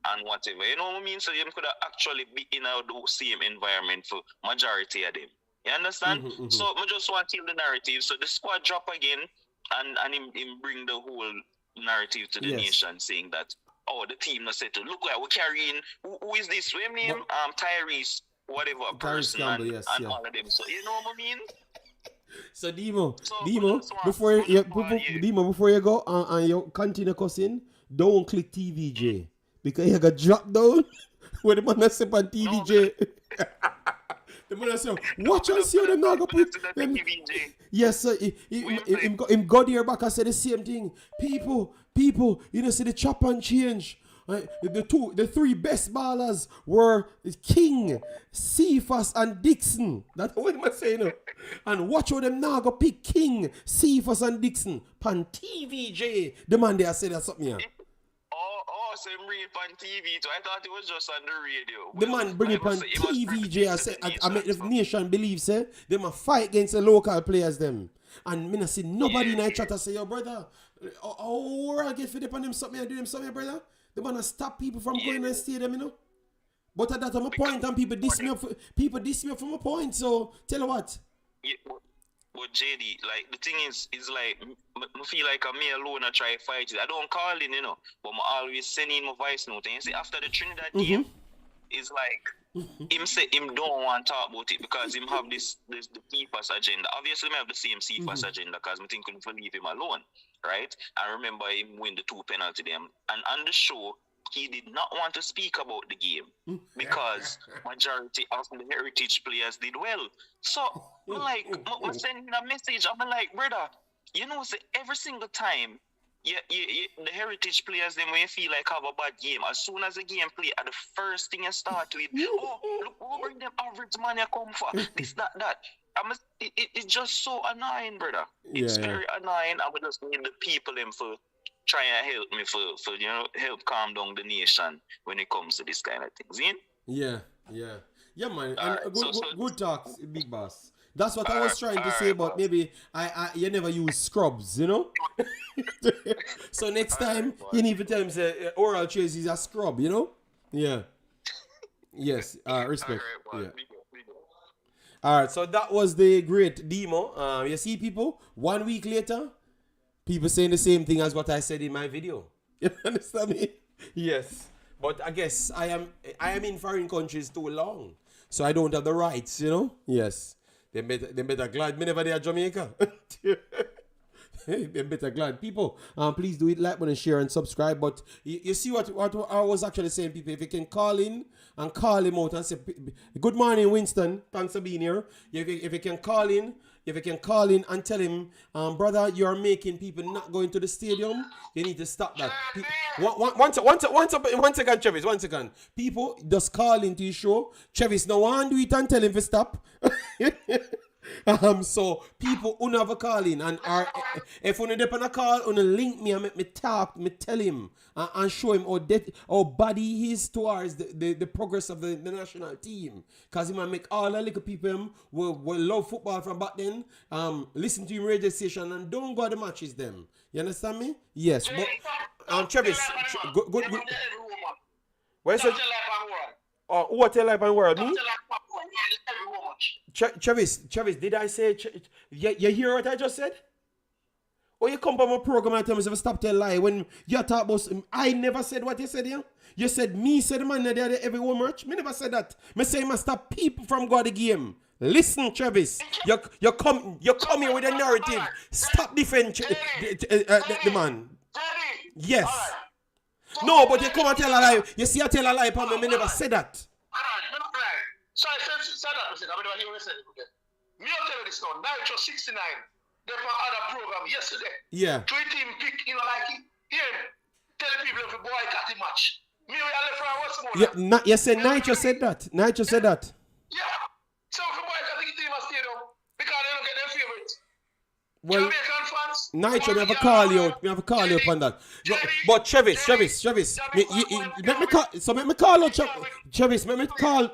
And whatever, you know what I mean? So them could have actually be in the same environment for majority of them. You understand? So I just want to kill the narrative. So the squad drop again, and him bring the whole narrative to the nation, saying that, oh, the team not settled. Look where we're carrying. Who is this? What name? Tyrese, whatever person, Campbell, and all of them. So you know what I mean? So Demo, before you go and you continue cussing, don't click TVJ because you got dropped down when the man sip on TVJ. The man say, watch and see how them now go put. Yes, sir. Him got here back and said the same thing. People, you know, see the chop and change. The three best ballers were King, Cephas, and Dixon. That's what I'm saying. You know? And watch how them now go pick King, Cephas, and Dixon. Pan TVJ. The man there said that something here. So him bring it on TV too. I thought it was just on the radio. The man bring it on TVJ. I make the nation believe, say, they might fight against the local players them. And me not see nobody in that chat say, yo, brother, I get fed up on them something and do them something, brother. They want to stop people from going and stay them, you know. But at that, I'm a point, and people diss me up from a point. So tell you what. Yeah, but JD, like the thing is like I feel like I'm me alone. I try to fight it. I don't call in, you know, but I always send in my voice note. And you see, after the Trinidad game, it's like him say him don't want to talk about it because him have this the CFAS agenda. Obviously, I have the same CFAS agenda because I think couldn't leave him alone, right? I remember him win the 2 penalty them, and on the show he did not want to speak about the game because majority of the heritage players did well. So I'm like, I'm sending a message. I'm like, brother, you know, say every single time, the heritage players, then when you feel like have a bad game, as soon as the game play, the first thing you start with, oh, look, we'll bring them average man you come for, this, that. It's just so annoying, brother. It's very annoying. I would just need the people them for try and help me for you know, help calm down the nation when it comes to this kind of things. Yeah, man. And good talks, big boss. That's what I was trying to say, but maybe you never use scrubs, you know? So next time, you need to tell him, say, oral trace is a scrub, you know? Yeah. Yes, respect. All right, so that was the great demo. You see, people, 1 week later, people saying the same thing as what I said in my video. You understand me? Yes. But I guess I am in foreign countries too long, so I don't have the rights, you know? Yes. They better glad me never there Jamaica. They better glad. People, please do it, like, button, share, and subscribe. But you see what I was actually saying, people, if you can call in and call him out and say, good morning, Winston, thanks for being here. If you can call in and tell him, brother, you're making people not go into the stadium, you need to stop that. One second, Travis, 1 second. People, just call into his show. Travis, no one do it and tell him to stop. So people who never call in and are, if you depend on a call, on link me and make me talk, me tell him and show him how bad he is towards the progress of the national team. Because he might make all the little people will love football from back then, listen to him radio station and don't go to the matches them. You understand me? Yes. But Travis, good. Where's it? Oh, who tell life and world? Me? Travis, did I say? You hear what I just said? Or you come from a program and tell me stop telling lie when you talk about. I never said what you said here. You said me said the man there every one match. Me never said that. Me say must stop people from going to the game. Listen, Travis, you come here with a narrative. Stop defending the man. Yes. No, but you come and tell a lie. You see, I tell a lie, but me never said that. So I said that, I said, I mean, you said it again. Me, I'll tell you this now. Nitro 69, they for other program yesterday. Yeah. 3 team pick, like, here, tell the people if you boycott the match. Me, I left for what's more. Yeah, you said Nitro said that. Nitro said that. Yeah. So if you boycott the team, I stay down because they don't get their favorite. Well, Jamaican fans. Nitro, me have to call you out. Me have to call you up on that. But Travis. Let me call out Travis. Let me call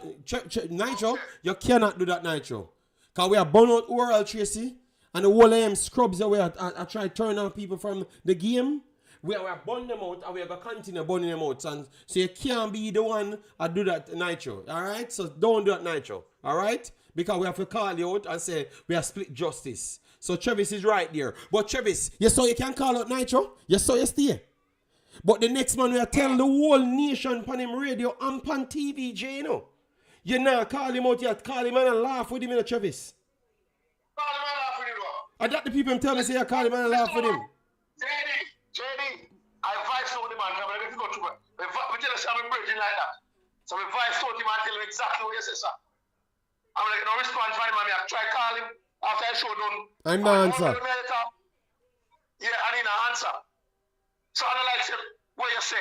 Nitro. You cannot do that, Nitro. Because we are burn out oral, Tracy. And the whole of them scrubs away. I try to turn off people from the game. We are burn them out and we are going to continue burning them out. And so you can't be the one that do that, Nitro. Alright? So don't do that, Nitro. Alright? Because we have to call you out and say we are split justice. So Travis is right there. But Travis, you saw you can call out Nitro. You saw you stay. But the next man we are telling the whole nation on him radio and on TV, Jay, you know. You now call him out, you call him and laugh with him, you know, Travis. Call him and laugh with him, bro. I got the people tell me say you call him and laugh with him. JD, I advise all the man, I'm going to go through it. We tell us I'm breaking like that. So I advise all the man, tell him exactly what you say, sir. I'm like, no response from him, I try to call him. After I showed them, I'm the answer. Yeah, I need an answer. So I don't like say what you say.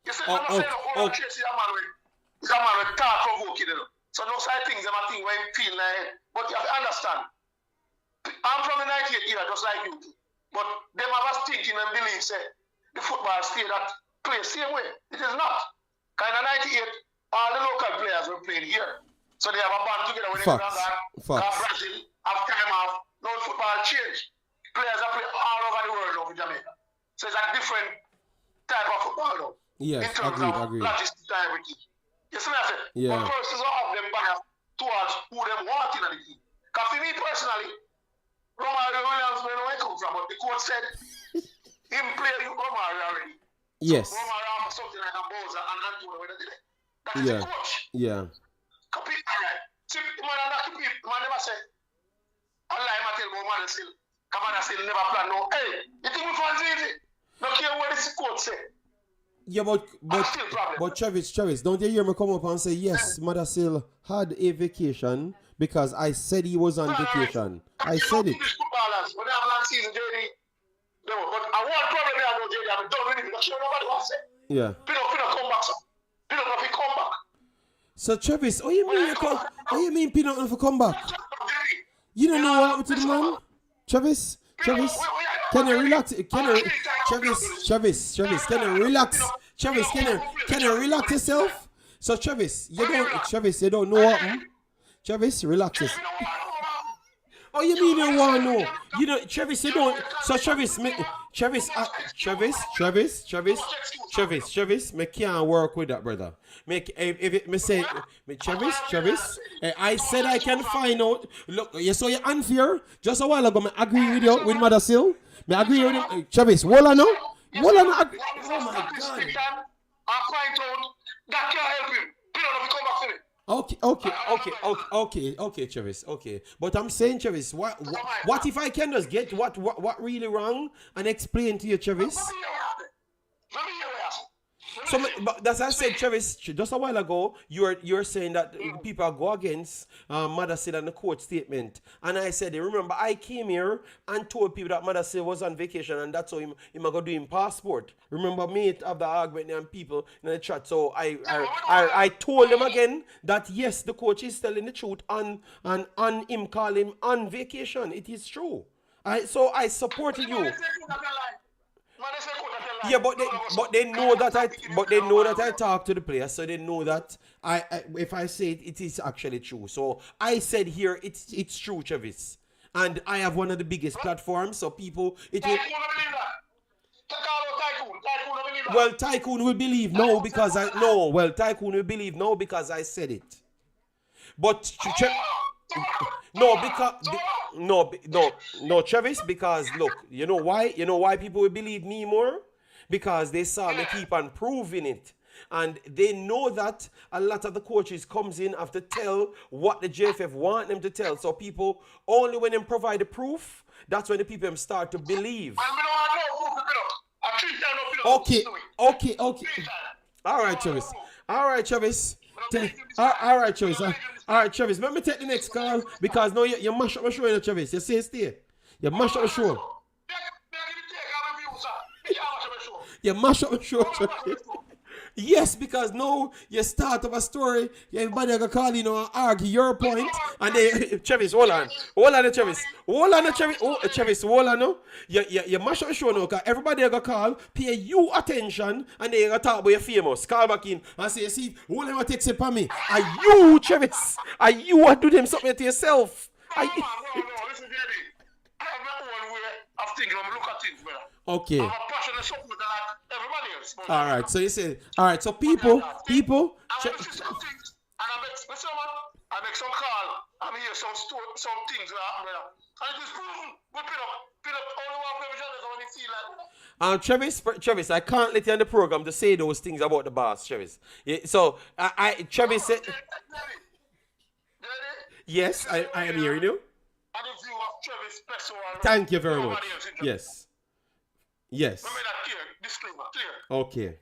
You say, I'm not saying the Tracy is a man with talk provoking, you know. So those are things I'm thinking when you feel like, but you have to understand. I'm from the 98 era, just like you. But them have us thinking and believe, say, the football stay that play same way. It is not. Kind of 98, all the local players were playing here. So they have a band together when they come back. Brazil, have time off. No football change. Players are playing all over the world now in Jamaica. So it's a different type of football now. Yes, in terms of logistics and everything. You see what I'm saying? Yeah. But persons all of them bias towards who them want in the team. Because for me personally, Romario Williams, where I come from, but the coach said him play Romario already. Yes. So Romario have something like a Boyz and Antonio when they did it. That is the coach. Yeah. Compete, alright. See, man, not compete. Man never say, Allah, I tell you, Mothersille. Come on, Mothersille never plan. No, hey, you think we fans easy? No care what this coach say. Yeah, but Travis, don't you hear me come up and say, yes, Mothersille had a vacation because I said he was on vacation. I said it. Footballers, when they have last season, JD, but I want problem there, no, JD, I don't really, not sure nobody wants it. Yeah. People come back, sir. People don't come back. So Travis, what you mean Pinot if you come back? You don't know what happened to the man? Travis, can you relax? Travis, can you relax? Travis, can you relax yourself? So Travis, you don't know what happened? Travis, relax yourself. Oh, you mean you want to know? You know, Travis, you don't. So Travis, me can't work with that, brother. Travis, I said I can find out. Look, you saw you're unfair. Just a while ago, I agree with you with Mothersille. I agree with him. Travis, hold on now. Oh my God. I find out that can help him. People don't come back to me. Okay, Travis. Okay, but I'm saying, Travis, what if I can just get what really wrong and explain to you, Travis? Let me hear what So, but that's I said, Travis, just a while ago, you're saying that people go against Mothersille and the court statement. And I said, remember, I came here and told people that Mothersille was on vacation and that's how him go do him passport. Remember me have the argument and people in the chat. So I told them again that yes, the coach is telling the truth on him call him on vacation. It is true. So I supported you. Yeah, but they know that I talk to the players, so they know that if I say it is actually true. So I said here it's true, Travis, and I have one of the biggest platforms, so people Well, Tycoon will believe no because Tycoon will believe no because I said it. But no, Travis, because look, you know why people will believe me more? Because they saw me keep on proving it. And they know that a lot of the coaches comes in have to tell what the JFF want them to tell. So people, only when they provide the proof, that's when the people start to believe. Okay. All right, Travis. All right, Travis. All right, Travis. Let me take the next call because now you mash up my show, Travis. You say stay. You mash up my show. You mash up my show, Travis. Yes, because now you start up a story, everybody gonna call you know and argue your point, and they Travis, hold on, Travis, Travis, hold on, no, you mash up the show now, cause everybody gonna call, pay you attention, and they gonna talk about your famous, call back in and say, see, who never takes it from me? Are you, Travis? Are you do them something to yourself? No, listen, Jerry. I have my own way of thinking. I'm look at things, brother. Okay. I'm a passionate supporter like everybody else. All right, so you say, all right, so people. I make some call. I'm hear some things that happen, brother. And it is proven. We pin up only one professional when you feel like. Travis, I can't let you on the program to say those things about the boss, Travis. Yeah, so Travis said, yes, I am hearing you. And the view of Travis Pesso. Thank you very much. Yes. Yes. Remember that clear. Disclaimer, clear. Okay.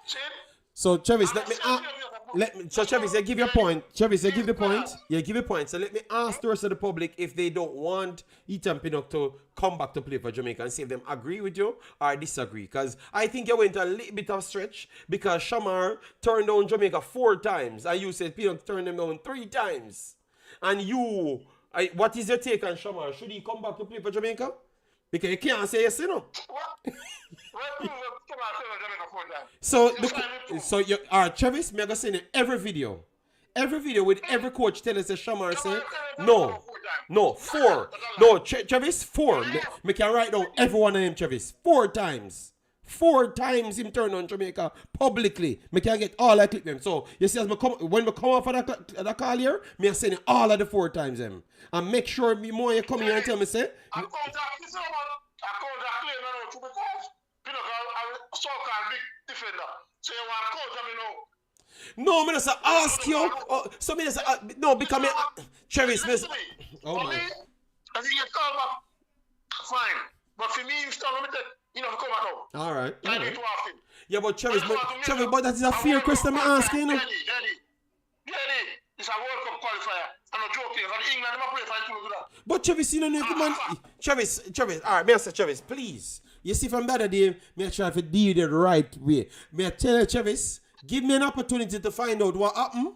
See? So Travis, Travis, you give your point. Travis, you give the point. Yeah, give a point. So let me ask the rest of the public if they don't want Ethan Pinnock to come back to play for Jamaica and see if them agree with you or disagree. Because I think you went a little bit of stretch because Shamar turned down Jamaica 4 times and you said Pinnock turned them down 3 times. And you, what is your take on Shamar? Should he come back to play for Jamaica? Because you can't say yes, you know. So you Travis, me gonna say in every video with every coach tell us that Shamar say no 4 Travis 4 me can write down every one of them Travis 4 times. 4 times him turn on Jamaica publicly. Me can get all I clip them. So you see, when we come off of that call here, me send all of the 4 times them. And make sure me more you come here and tell me say. I can't claim no to because Pinnock a so-called big defender. So you want to coach me now. No, me just ask you. So me just no because me Travis. Oh my. I think you call back. Fine, but for me, you know, come out. All right. Often. Yeah, but Travis, but that is a fair question I'm asking. You know? It's a World Cup qualifier. I'm not joking. For England, I'm play for that. But Travis, you know, man. Travis. All right, me say Travis, please. You see, from the other day, me I try to deal the right way. Me I tell you, Travis, give me an opportunity to find out what happened,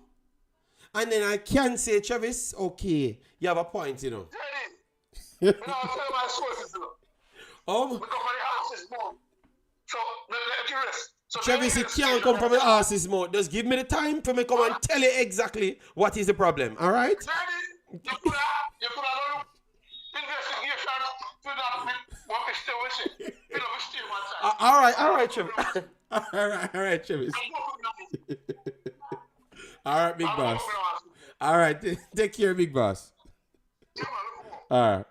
and then I can say, Travis, okay, you have a point, you know. I'll tell my sources, you know. Oh. Because the horse's mouth. So, let you rest. So Travis, it can't come from the horse's mouth. Just give me the time for me come and tell you exactly what is the problem. All right? You could have done investigation to that what we still wishing. You know, we still one time. All right, Travis. all right, Travis. All right, big boss. All right, take care, big boss. All right.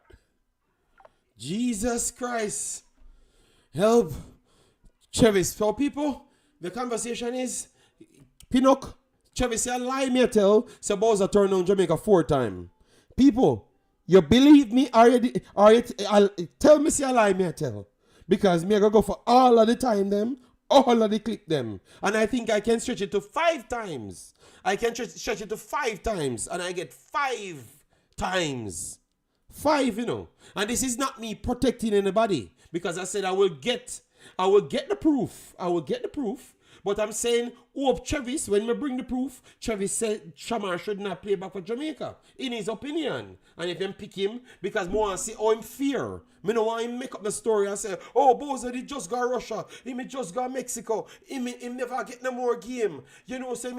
Jesus Christ. Help. Travis, for people, the conversation is Pinnock, Travis, you lie me tell, so Boyz turned down Jamaica 4 times. People, you believe me or you tell me say lie me tell. Because me I go for all of the time them, all of the clip them. And I think I can stretch it to 5 times. I can stretch it to 5 times and I get 5 times. 5, you know. And this is not me protecting anybody. Because I said I will get the proof. But I'm saying, Travis, when we bring the proof, Travis said Shamar should not play back for Jamaica, in his opinion. And if them pick him, because more want to see how him fear. Me no want him make up the story and say, Boyz he just got Russia, he just got Mexico, he never get no more game. You know, so he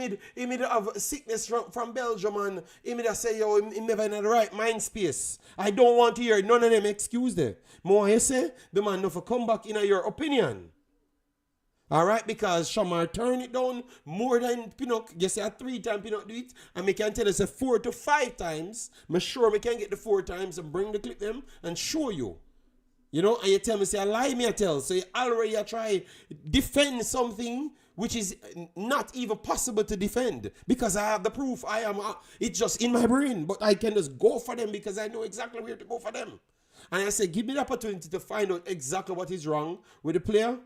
may have sickness from Belgium and he may say, he never in the right mind space. I don't want to hear none of them excuse them. More you say, the man never come back in your opinion. All right, because Shamar turn it down more than Pinnock. You say 3 times Pinnock do it, and me can tell us 4 to 5 times. I'm sure we can get the 4 times and bring the clip them and show you. You know, and you tell me, say, I lie me I tell. So you already try defend something which is not even possible to defend. Because I have the proof. It's just in my brain. But I can just go for them because I know exactly where to go for them. And I say, give me the opportunity to find out exactly what is wrong with the player.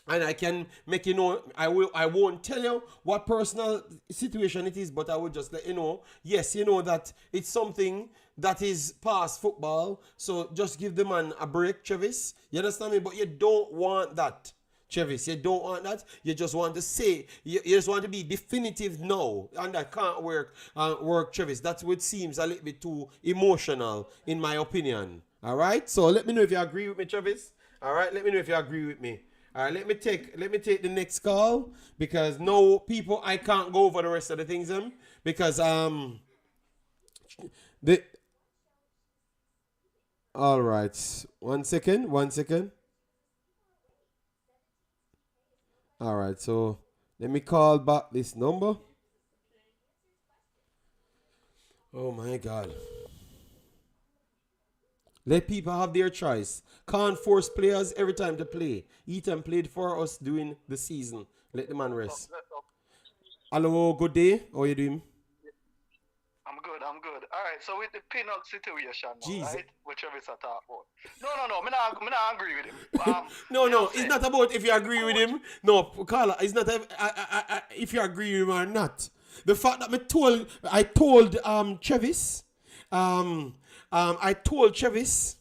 And I can make you know, I won't tell you what personal situation it is, but I will just let you know. Yes, you know that it's something that is past football. So just give the man a break, Travis. You understand me? But you don't want that, Travis. You don't want that. You just want to say, you just want to be definitive now. And that can't work, Travis. That's what seems a little bit too emotional, in my opinion. All right? So let me know if you agree with me, Travis. All right? Let me know if you agree with me. All right, let me take the next call, because no people, I can't go over the rest of the things because the all right, one second. All right, so let me call back this number. Oh my God. Let people have their choice. Can't force players every time to play. Ethan played for us during the season. Let the man rest. Hello, good day. How are you doing? I'm good. All right, so with the pin-up situation, right? Whichever it's talk about. No, I'm not agree with him. No, it's not about if you agree with him. No, Carla, it's not if you agree with him or not. The fact that I told Travis,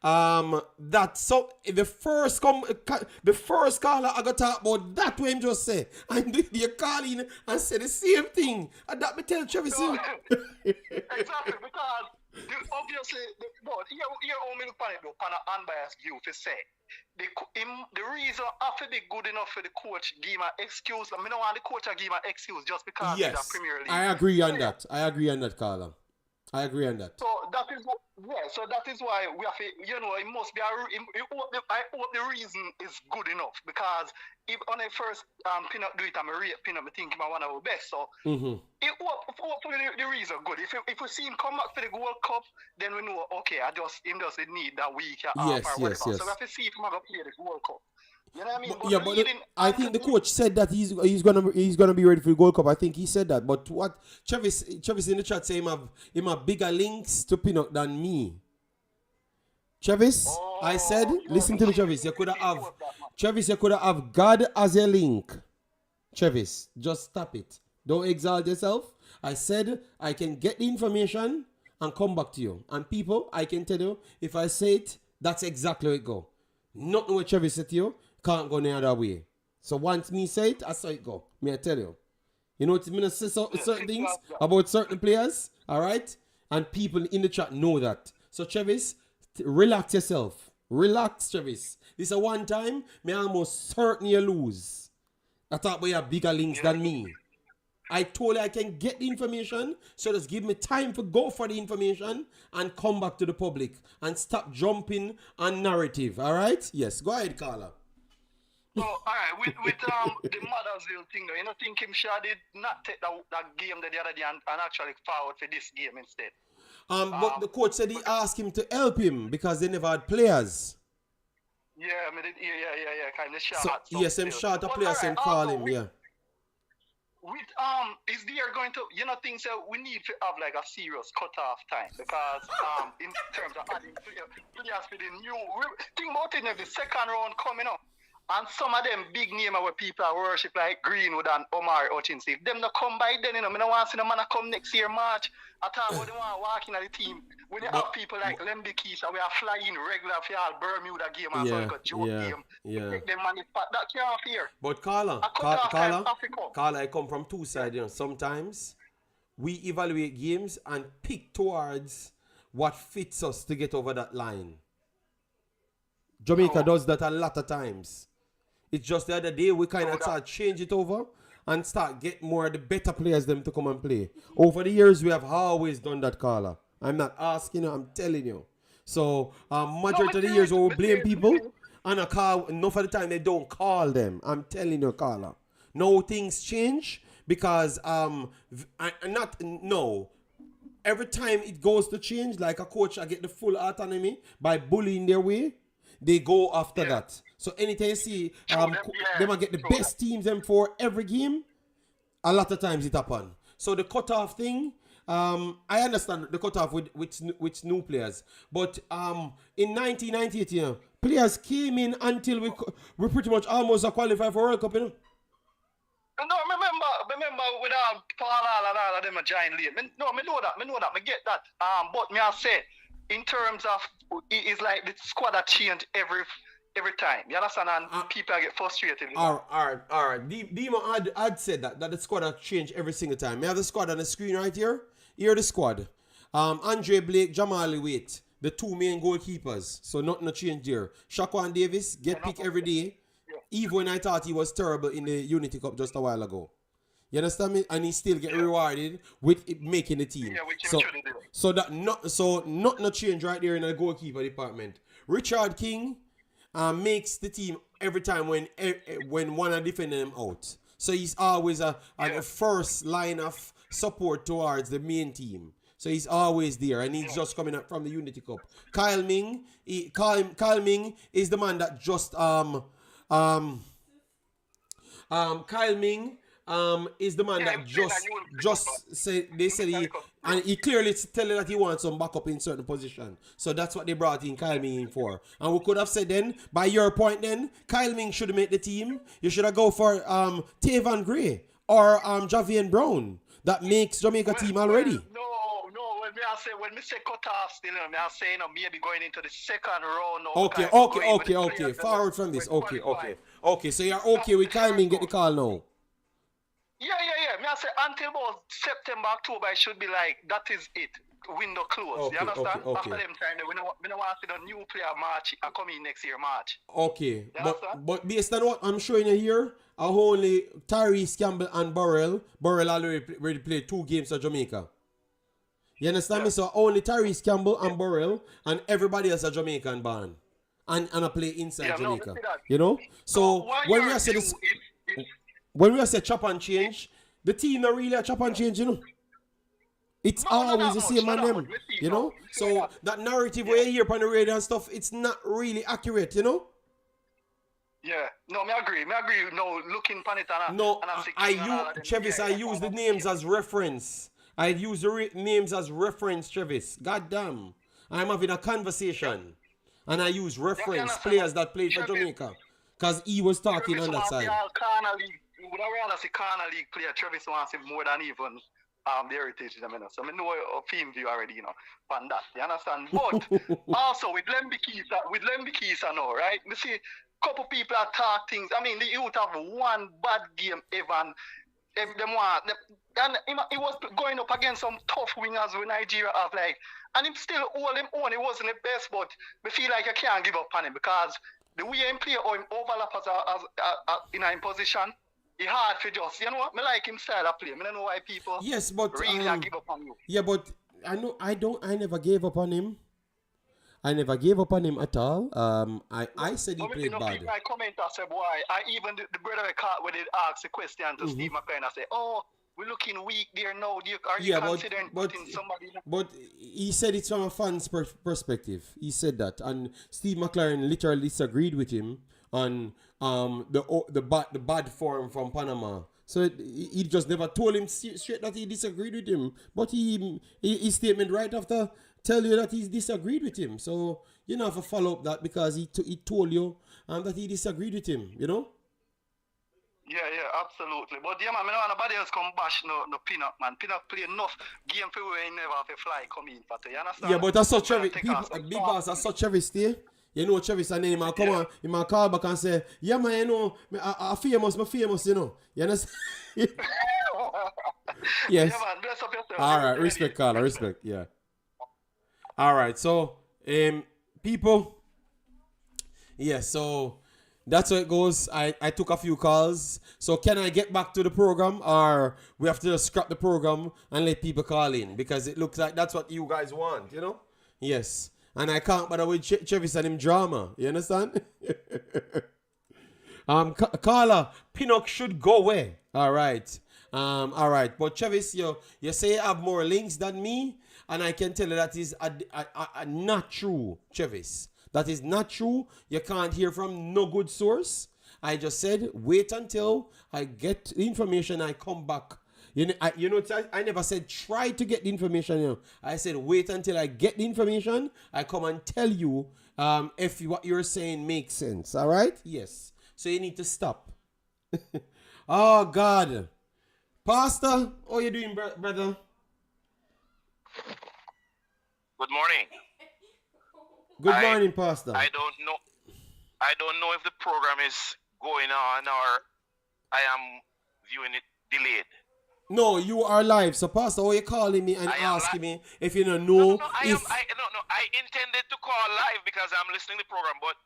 that so the first caller I got talk about that way him just say, and you call in and say the same thing, and that me tell Travis. No, exactly, because obviously, but here only look at it though, on an unbiased view to say the reason after be good enough for the coach give him an excuse. I mean, don't want the coach to give him an excuse just because he's a Premier League. I agree on that. Carla. I agree on that. So that is why we have to, it must be I hope the reason is good enough, because if on the first pin-up do it, I'm a rate pin-up, I think I'm one of our best. So hopefully the reason good. If we see him come back for the World Cup, then we know, okay, him just need that week or whatever. So we have to see if he's going to play the World Cup. You know what I mean? But I think the coach said that he's gonna be ready for the Gold Cup. I think he said that. But what Travis in the chat say him have bigger links to pin up than me. Travis, I said, listen to me, Travis. You could have God as a link. Travis, just stop it. Don't exalt yourself. I said I can get the information and come back to you. And people, I can tell you, if I say it, that's exactly how it go. Nothing what Travis said to you can't go any other way. So once me say it, I saw it go. Me I tell you. You know what I mean? I say certain things about certain players, all right? And people in the chat know that. So Travis, relax yourself. Relax, Travis. This is a one time, me almost certain you lose. I thought we have bigger links than me. I told you I can get the information, so just give me time to go for the information and come back to the public and stop jumping on narrative. All right? Yes. Go ahead, Carla. So, all right, with the Mothersille thing, though, you don't think him did not take that game the other day and actually forward for this game instead? But the coach said he asked him to help him because they never had players. Yeah, kind of short. So, yes, them short players and call him, yeah. With is there going to things that we need to have like a serious cutoff time, because in terms of adding players for the new think about it, the second round coming up. And some of them big name where people worship like Greenwood and Omar Hutchinson. If them not come by then, I don't want to see them man come next year March. I thought about them want to walk in at the team. When you have people like Lemby Keisha, we are flying regular for all Bermuda game and so got joke game. Take them money, that can't fear. But Carla, I come from two sides. Sometimes we evaluate games and pick towards what fits us to get over that line. Jamaica does that a lot of times. It's just the other day we kind of start change it over and start get more of the better players them to come and play. Over the years we have always done that, Carla. I'm not asking you, I'm telling you. So majority of the years we will blame people and a call enough of the time they don't call them. I'm telling you, Carla. No, things change because every time it goes to change, like a coach I get the full autonomy by bullying their way. They go after that. So anytime you see them get the best teams them for every game, a lot of times it happen. So the cutoff thing, I understand the cutoff with new players. But in 1998, Players came in until we pretty much almost qualify for World Cup, you know. No, remember with Paul and all of them are giant late. Me know that, me get that. But me I say, in terms of, it's like the squad that change every time. You understand? And people get frustrated. All right. Demo had said that the squad had changed every single time. We have the squad on the screen right here. Here the squad. Andre Blake, Jamali Waite, the two main goalkeepers. So nothing to change there. Shaquan Davis get picked every day. Even when I thought he was terrible in the Unity Cup just a while ago. You understand me? And he still get rewarded with making the team. So nothing to change right there in the goalkeeper department. Richard King makes the team every time when one are defending him out. So he's always a first line of support towards the main team. So he's always there, and he's just coming up from the Unity Cup. Kyle Ming is the man that just Kyle Ming is the man that just said he clearly tell you that he wants some backup in certain position. So that's what they brought in Kyle Ming for. And we could have said then, by your point then, Kyle Ming should have made the team. You should have go for Tavan Gray or Javian Brown. That makes Jamaica team already. When me say cut off still, me I say maybe going into the second round. Okay. Forward from this. Okay. So you're okay with Kyle Ming get the call now? Yeah. Me I say until about September, October, it should be like that is it. Window closed. You understand? After them time, we don't want to see the new player March coming next year, March. Okay. But based on what I'm showing you here, only Tyrese Campbell and Burrell already played 2 games for Jamaica. You understand me? So only Tyrese Campbell and Burrell and everybody else are Jamaican born. And I play inside Jamaica. You know? So when we say this, when we say chop and change, the team are really a chop and change, you know? It's always the same man them, you know? So that narrative where you hear on the radio and stuff, it's not really accurate, you know? Yeah, no, me agree. No, looking upon it and I use the names as reference. I use the names as reference, Travis. God damn. I'm having a conversation. And I use reference players that played for Jamaica. Because he was talking on that side. We would rather see Corner League player. Travis wants him more than even the heritage. So I know a film view already, you know, on that. You understand? But also with Lembikisa now, right? You see, couple people are talk things. I mean, the youth have one bad game ever. And he was going up against some tough wingers with Nigeria have and him still hold him on. He wasn't the best, but we feel like I can't give up on him because the way him play or him overlap as in a position, he hard for just, you know what? Me like him style of play. I don't know why people really give up on you. Yeah, but I never gave up on him. I never gave up on him at all. I said he played bad. I comment I said, boy, even the brother I caught when they asked the question to Steve McLaren, I said, we're looking weak there now. Are you considering putting somebody? But he said it's from a fan's perspective. He said that. And Steve McLaren literally disagreed with him on the bad form from Panama. So he just never told him straight that he disagreed with him. But his statement right after tell you that he's disagreed with him. So you don't have to follow up that because he told you that he disagreed with him, you know? Yeah, absolutely. But yeah, man, nobody else come bash no Pinnock, man. Pinnock play enough game for where he never have a fly come in. But you understand? Yeah, but that's such Travis. Big boss, that's such Travis stay. You know Travis, and then he might come on, he might call back and say, yeah, man, you know, I'm famous, you know. You understand? Yes. Yeah, man, bless up yourself. All right, respect, Carla, respect, yeah. All right, so, people, yeah, so that's how it goes. I took a few calls. So can I get back to the program or we have to just scrap the program and let people call in? Because it looks like that's what you guys want, you know? Yes. And I can't bother with Chevis and him drama. You understand? Carla, Pinnock should go away. All right. But Chevis, you say you have more links than me, and I can tell you that is not true, Chevis. That is not true. You can't hear from no good source. I just said wait until I get the information. I come back. I never said try to get the information. I said wait until I get the information. I come and tell you if what you're saying makes sense. All right? Yes. So you need to stop. Oh God, Pastor, how you doing, brother? Good morning. Good morning, Pastor. I don't know if the program is going on or I am viewing it delayed. No, you are live. So, Pastor, how you calling me and asking me if you don't know? I intended to call live because I'm listening to the program, but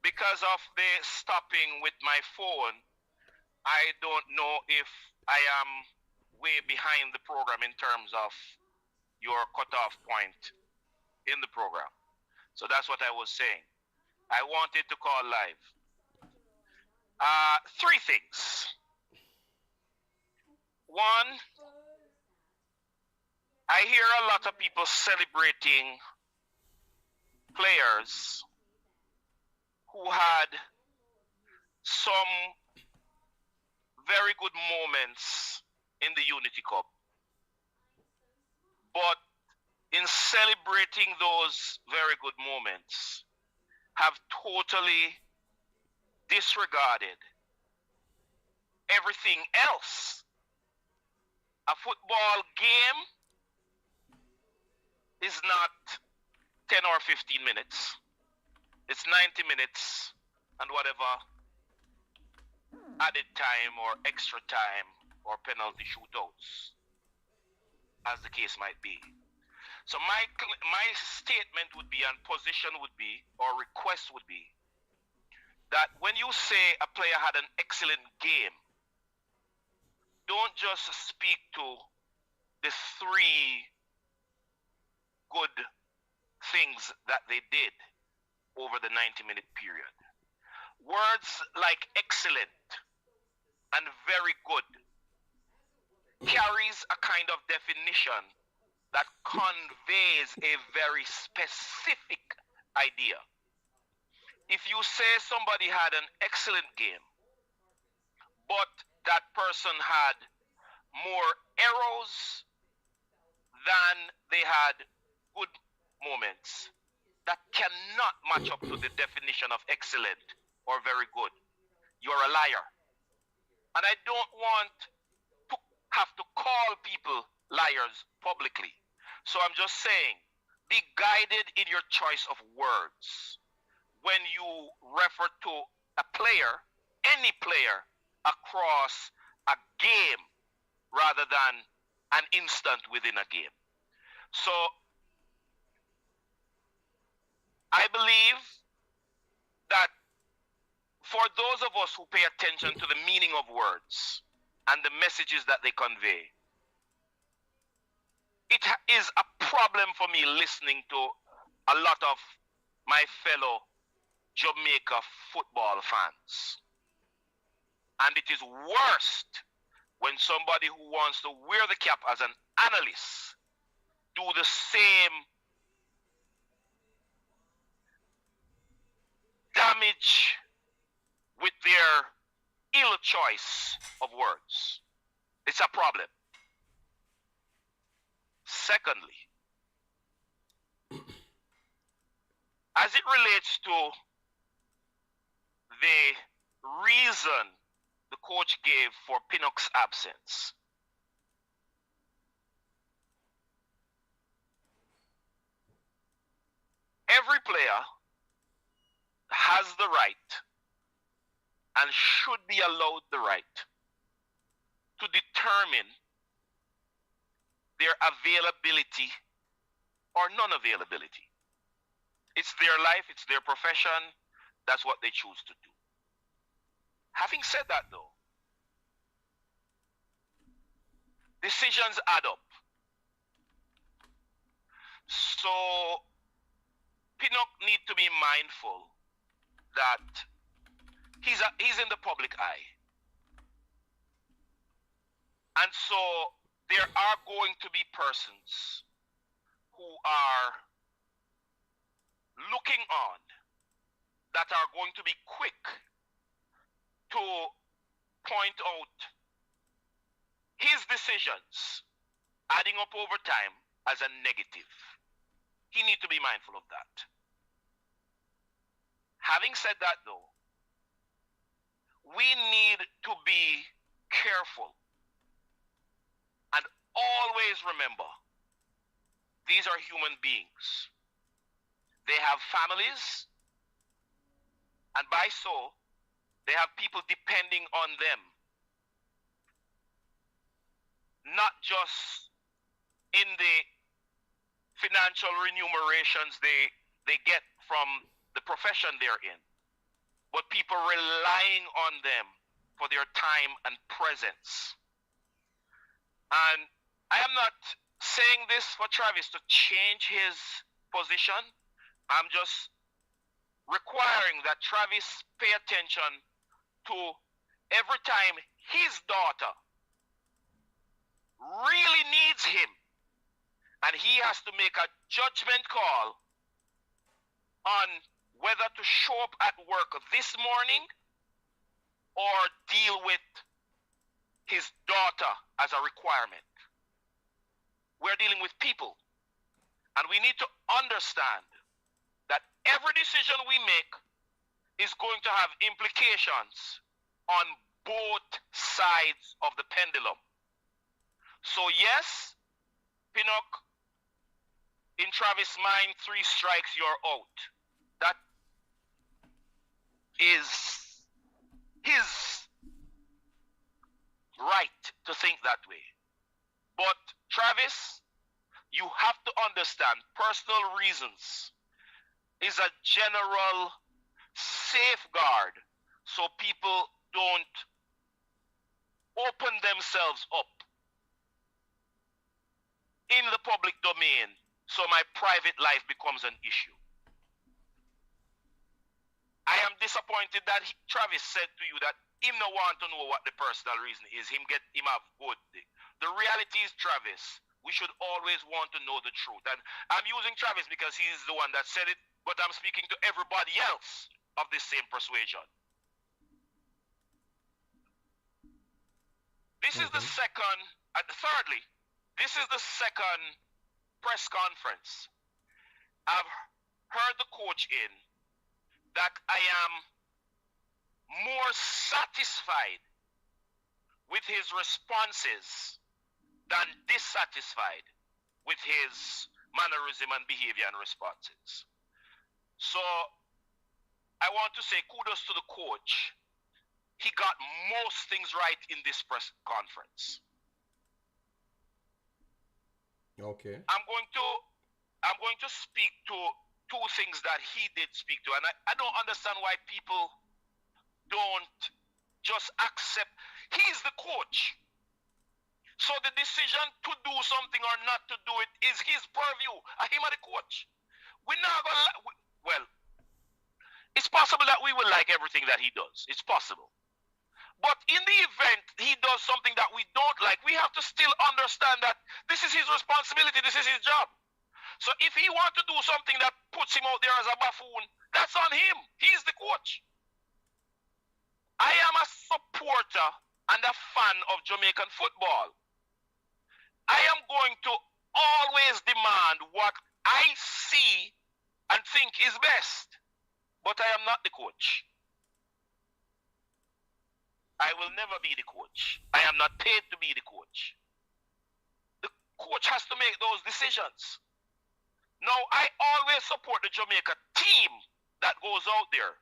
because of the stopping with my phone, I don't know if I am way behind the program in terms of your cutoff point in the program. So that's what I was saying. I wanted to call live. Three things. One, I hear a lot of people celebrating players who had some very good moments in the Unity Cup. But in celebrating those very good moments, have totally disregarded everything else. A football game is not 10 or 15 minutes. It's 90 minutes and whatever added time or extra time or penalty shootouts, as the case might be. So my statement would be, and position would be, or request would be, that when you say a player had an excellent game, don't just speak to the three good things that they did over the 90-minute period. Words like excellent and very good carries a kind of definition that conveys a very specific idea. If you say somebody had an excellent game, but that person had more errors than they had good moments, that cannot match up to the definition of excellent or very good. You're a liar. And I don't want to have to call people liars publicly. So I'm just saying, be guided in your choice of words when you refer to a player, any player, across a game rather than an instant within a game. So I believe that for those of us who pay attention to the meaning of words and the messages that they convey, it is a problem for me listening to a lot of my fellow Jamaica football fans. And it is worst when somebody who wants to wear the cap as an analyst do the same damage with their ill choice of words. It's a problem. Secondly, as it relates to the reason the coach gave for Pinnock's absence, every player has the right and should be allowed the right to determine their availability or non-availability. It's their life, it's their profession, that's what they choose to do. Having said that though, decisions add up. So Pinnock needs to be mindful that he's in the public eye. And so there are going to be persons who are looking on that are going to be quick to point out his decisions adding up over time as a negative. He needs to be mindful of that. Having said that, though, we need to be careful and always remember these are human beings. They have families, and by so, they have people depending on them. Not just in the financial remunerations they get from the profession they're in, but people relying on them for their time and presence. And I am not saying this for Travis to change his position. I'm just requiring that Travis pay attention to every time his daughter really needs him, and he has to make a judgment call on whether to show up at work this morning or deal with his daughter as a requirement. We're dealing with people, and we need to understand that every decision we make is going to have implications on both sides of the pendulum. So yes, Pinnock, in Travis' mind, 3 strikes, you're out. That is his right to think that way. But Travis, you have to understand personal reasons is a general safeguard so people don't open themselves up in the public domain so my private life becomes an issue. I am disappointed that Travis said to you that him no want to know what the personal reason is. Him have good. The reality is, Travis, we should always want to know the truth. And I'm using Travis because he's the one that said it, but I'm speaking to everybody else of the same persuasion. This is the second, thirdly, this is the second press conference I've heard the coach in that I am more satisfied with his responses than dissatisfied with his mannerism and behavior and responses. So I want to say kudos to the coach. He got most things right in this press conference. Okay. I'm going to speak to 2 things that he did speak to, and I don't understand why people don't just accept. He's the coach, so the decision to do something or not to do it is his purview. Him are the coach. We're not gonna. Well, it's possible that we will like everything that he does. It's possible. But in the event he does something that we don't like, we have to still understand that this is his responsibility, this is his job. So if he wants to do something that puts him out there as a buffoon, that's on him. He's the coach. I am a supporter and a fan of Jamaican football. I am going to always demand what I see and think is best. But I am not the coach. I will never be the coach. I am not paid to be the coach. The coach has to make those decisions. Now, I always support the Jamaica team that goes out there.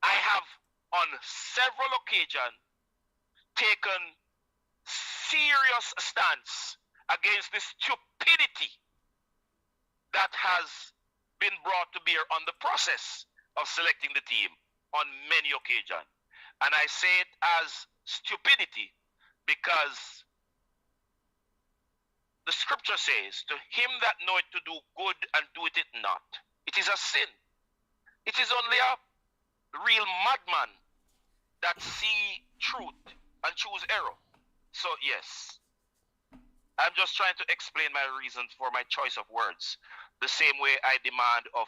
I have, on several occasions, taken serious stance against the stupidity that has been brought to bear on the process of selecting the team on many occasions. And I say it as stupidity because the scripture says, to him that knoweth to do good and doeth it not, it is a sin. It is only a real madman that see truth and choose error. So yes, I'm just trying to explain my reasons for my choice of words, the same way I demand of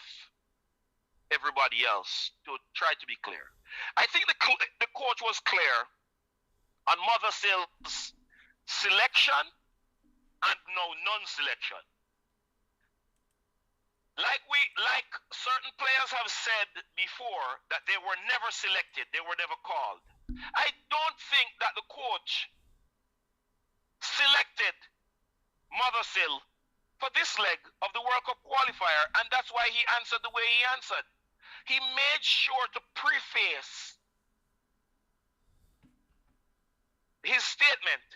everybody else to try to be clear. I think the coach was clear on Mothersille's selection and no non-selection. Like certain players have said before that they were never selected, they were never called. I don't think that the coach selected Mothersille for this leg of the World Cup qualifier, and that's why he answered the way he answered. He made sure to preface his statement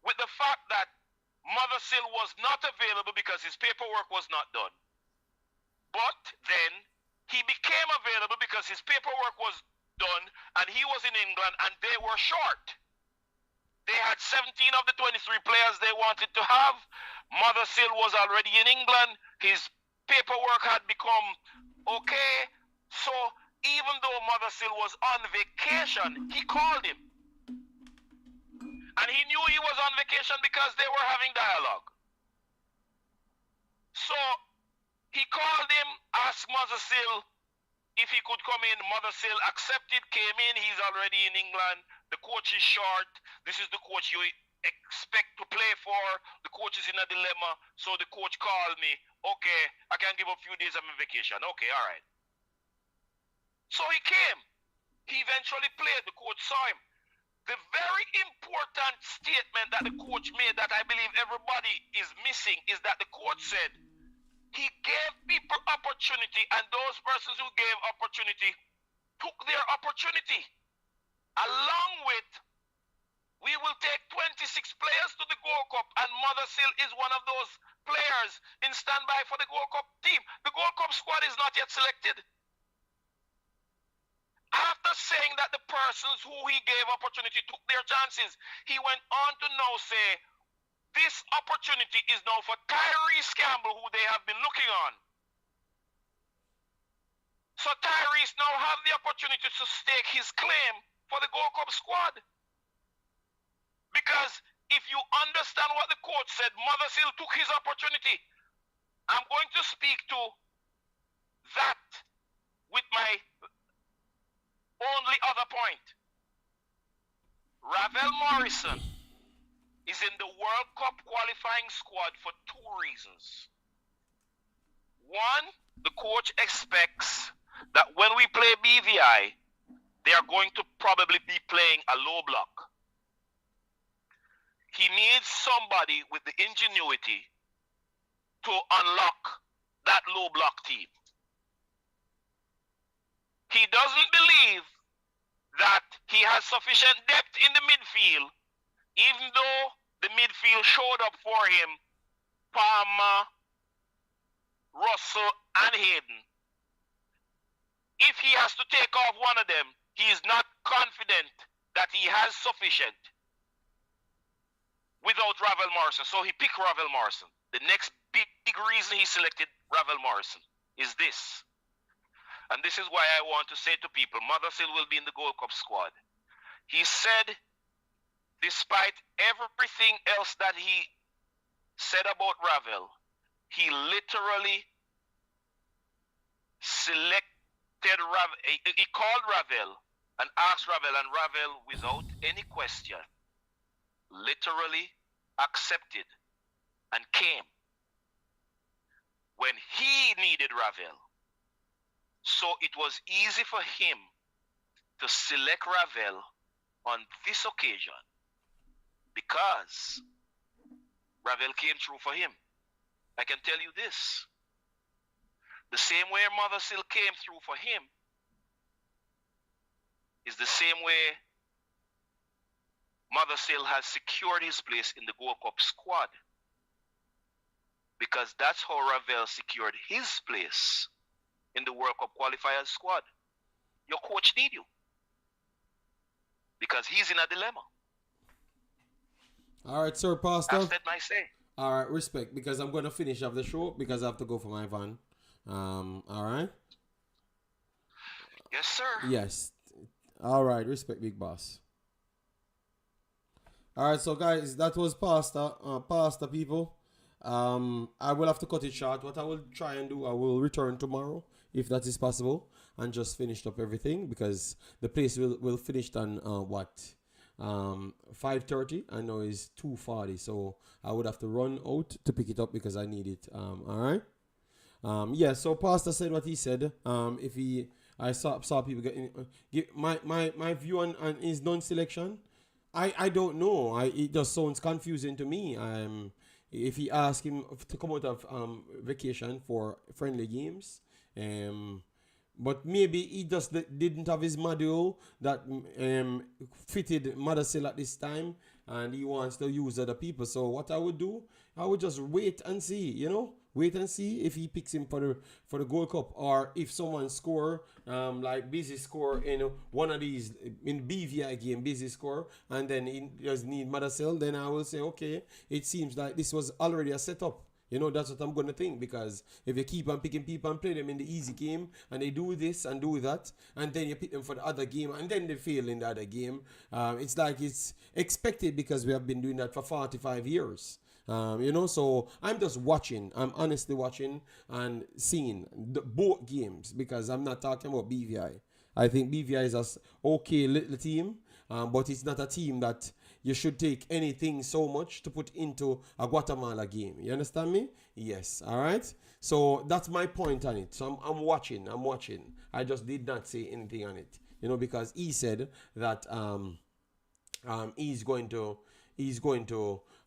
with the fact that Mothersille was not available because his paperwork was not done. But then he became available because his paperwork was done and he was in England and they were short. They had 17 of the 23 players they wanted to have. Mothersille was already in England. His paperwork had become okay. So even though Mothersille was on vacation, he called him. And he knew he was on vacation because they were having dialogue. So he called him, asked Mothersille if he could come in. Mothersille accepted, came in. He's already in England. The coach is short. This is the coach you expect to play for. The coach is in a dilemma. So the coach called me. Okay, I can give a few days of my vacation. Okay, all right. So he came. He eventually played. The coach saw him. The very important statement that the coach made that I believe everybody is missing is that the coach said he gave people opportunity, and those persons who gave opportunity took their opportunity. Along with, we will take 26 players to the Gold Cup, and Mothersille is one of those players in standby for the Gold Cup team. The Gold Cup squad is not yet selected. After saying that the persons who he gave opportunity took their chances, he went on to now say, this opportunity is now for Tyrese Campbell, who they have been looking on. So Tyrese now have the opportunity to stake his claim for the Gold Cup squad. Because if you understand what the coach said, Mothersille took his opportunity. I'm going to speak to that with my only other point. Ravel Morrison is in the World Cup qualifying squad for two reasons. One, the coach expects that when we play BVI, they are going to probably be playing a low block. He needs somebody with the ingenuity to unlock that low block team. He doesn't believe that he has sufficient depth in the midfield, even though the midfield showed up for him, Palmer, Russell, and Hayden. If he has to take off one of them, he is not confident that he has sufficient without Ravel Morrison. So he picked Ravel Morrison. The next big reason he selected Ravel Morrison is this. And this is why I want to say to people, Mothersille will be in the Gold Cup squad. He said, despite everything else that he said about Ravel, he literally selected Ravel. He called Ravel and asked Ravel, and Ravel, without any question, literally accepted and came when he needed Ravel. So it was easy for him to select Ravel on this occasion because Ravel came through for him. I can tell you this. The same way Mothersille came through for him is the same way Mothersille has secured his place in the Gold Cup squad, because that's how Ravel secured his place in the World Cup qualifiers squad. Your coach need you because he's in a dilemma. All right, sir, Pastor. That's my say. All right, respect, because I'm going to finish off the show because I have to go for my van. All right? Yes, sir. Yes. All right, respect, big boss. All right, so guys, that was Pastor people. I will have to cut it short. What I will try and do, I will return tomorrow if that is possible and just finish up everything because the place will finish on 5:30. I know it's 2:40, so I would have to run out to pick it up because I need it. All right. Yeah. So Pastor said what he said. If he, I saw people getting my view on his non-selection. I don't know. It just sounds confusing to me. If he asked him to come out of vacation for friendly games, but maybe he just didn't have his module that fitted Mothersille at this time, and he wants to use other people. So what I would do, I would just wait and see, wait and see if he picks him for the Gold Cup, or if someone score like Busy score in one of these in BVI game, Busy score, and then he just need Mothersille, then I will say, okay, it seems like this was already a setup. That's what I'm going to think, because if you keep on picking people and play them in the easy game and they do this and do that, and then you pick them for the other game and then they fail in the other game, it's like it's expected because we have been doing that for 45 years. So I'm just watching. I'm honestly watching and seeing both games, because I'm not talking about BVI. I think BVI is an okay little team, but it's not a team that you should take anything so much to put into a Guatemala game. You understand me? Yes. All right. So that's my point on it. So I'm watching. I just did not say anything on it, because he said that he's going to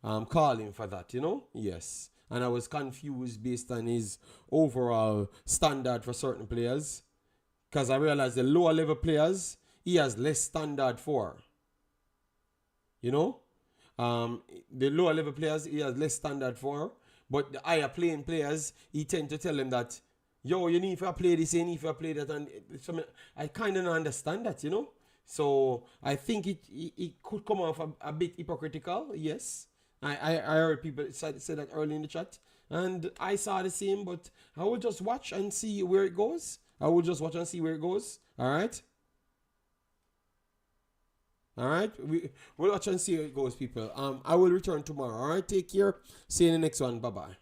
call him for that. Yes. And I was confused based on his overall standard for certain players, because I realized the lower level players he has less standard for. The lower level players he has less standard for, but the higher playing players he tend to tell them that, yo, you need to play this, you need to play that, and I kind of don't understand that, So I think it could come off a bit hypocritical. Yes, I heard people say that early in the chat, and I saw the same. But I will just watch and see where it goes. All right. All right, we'll watch and see how it goes, people. I will return tomorrow. All right, take care. See you in the next one. Bye bye.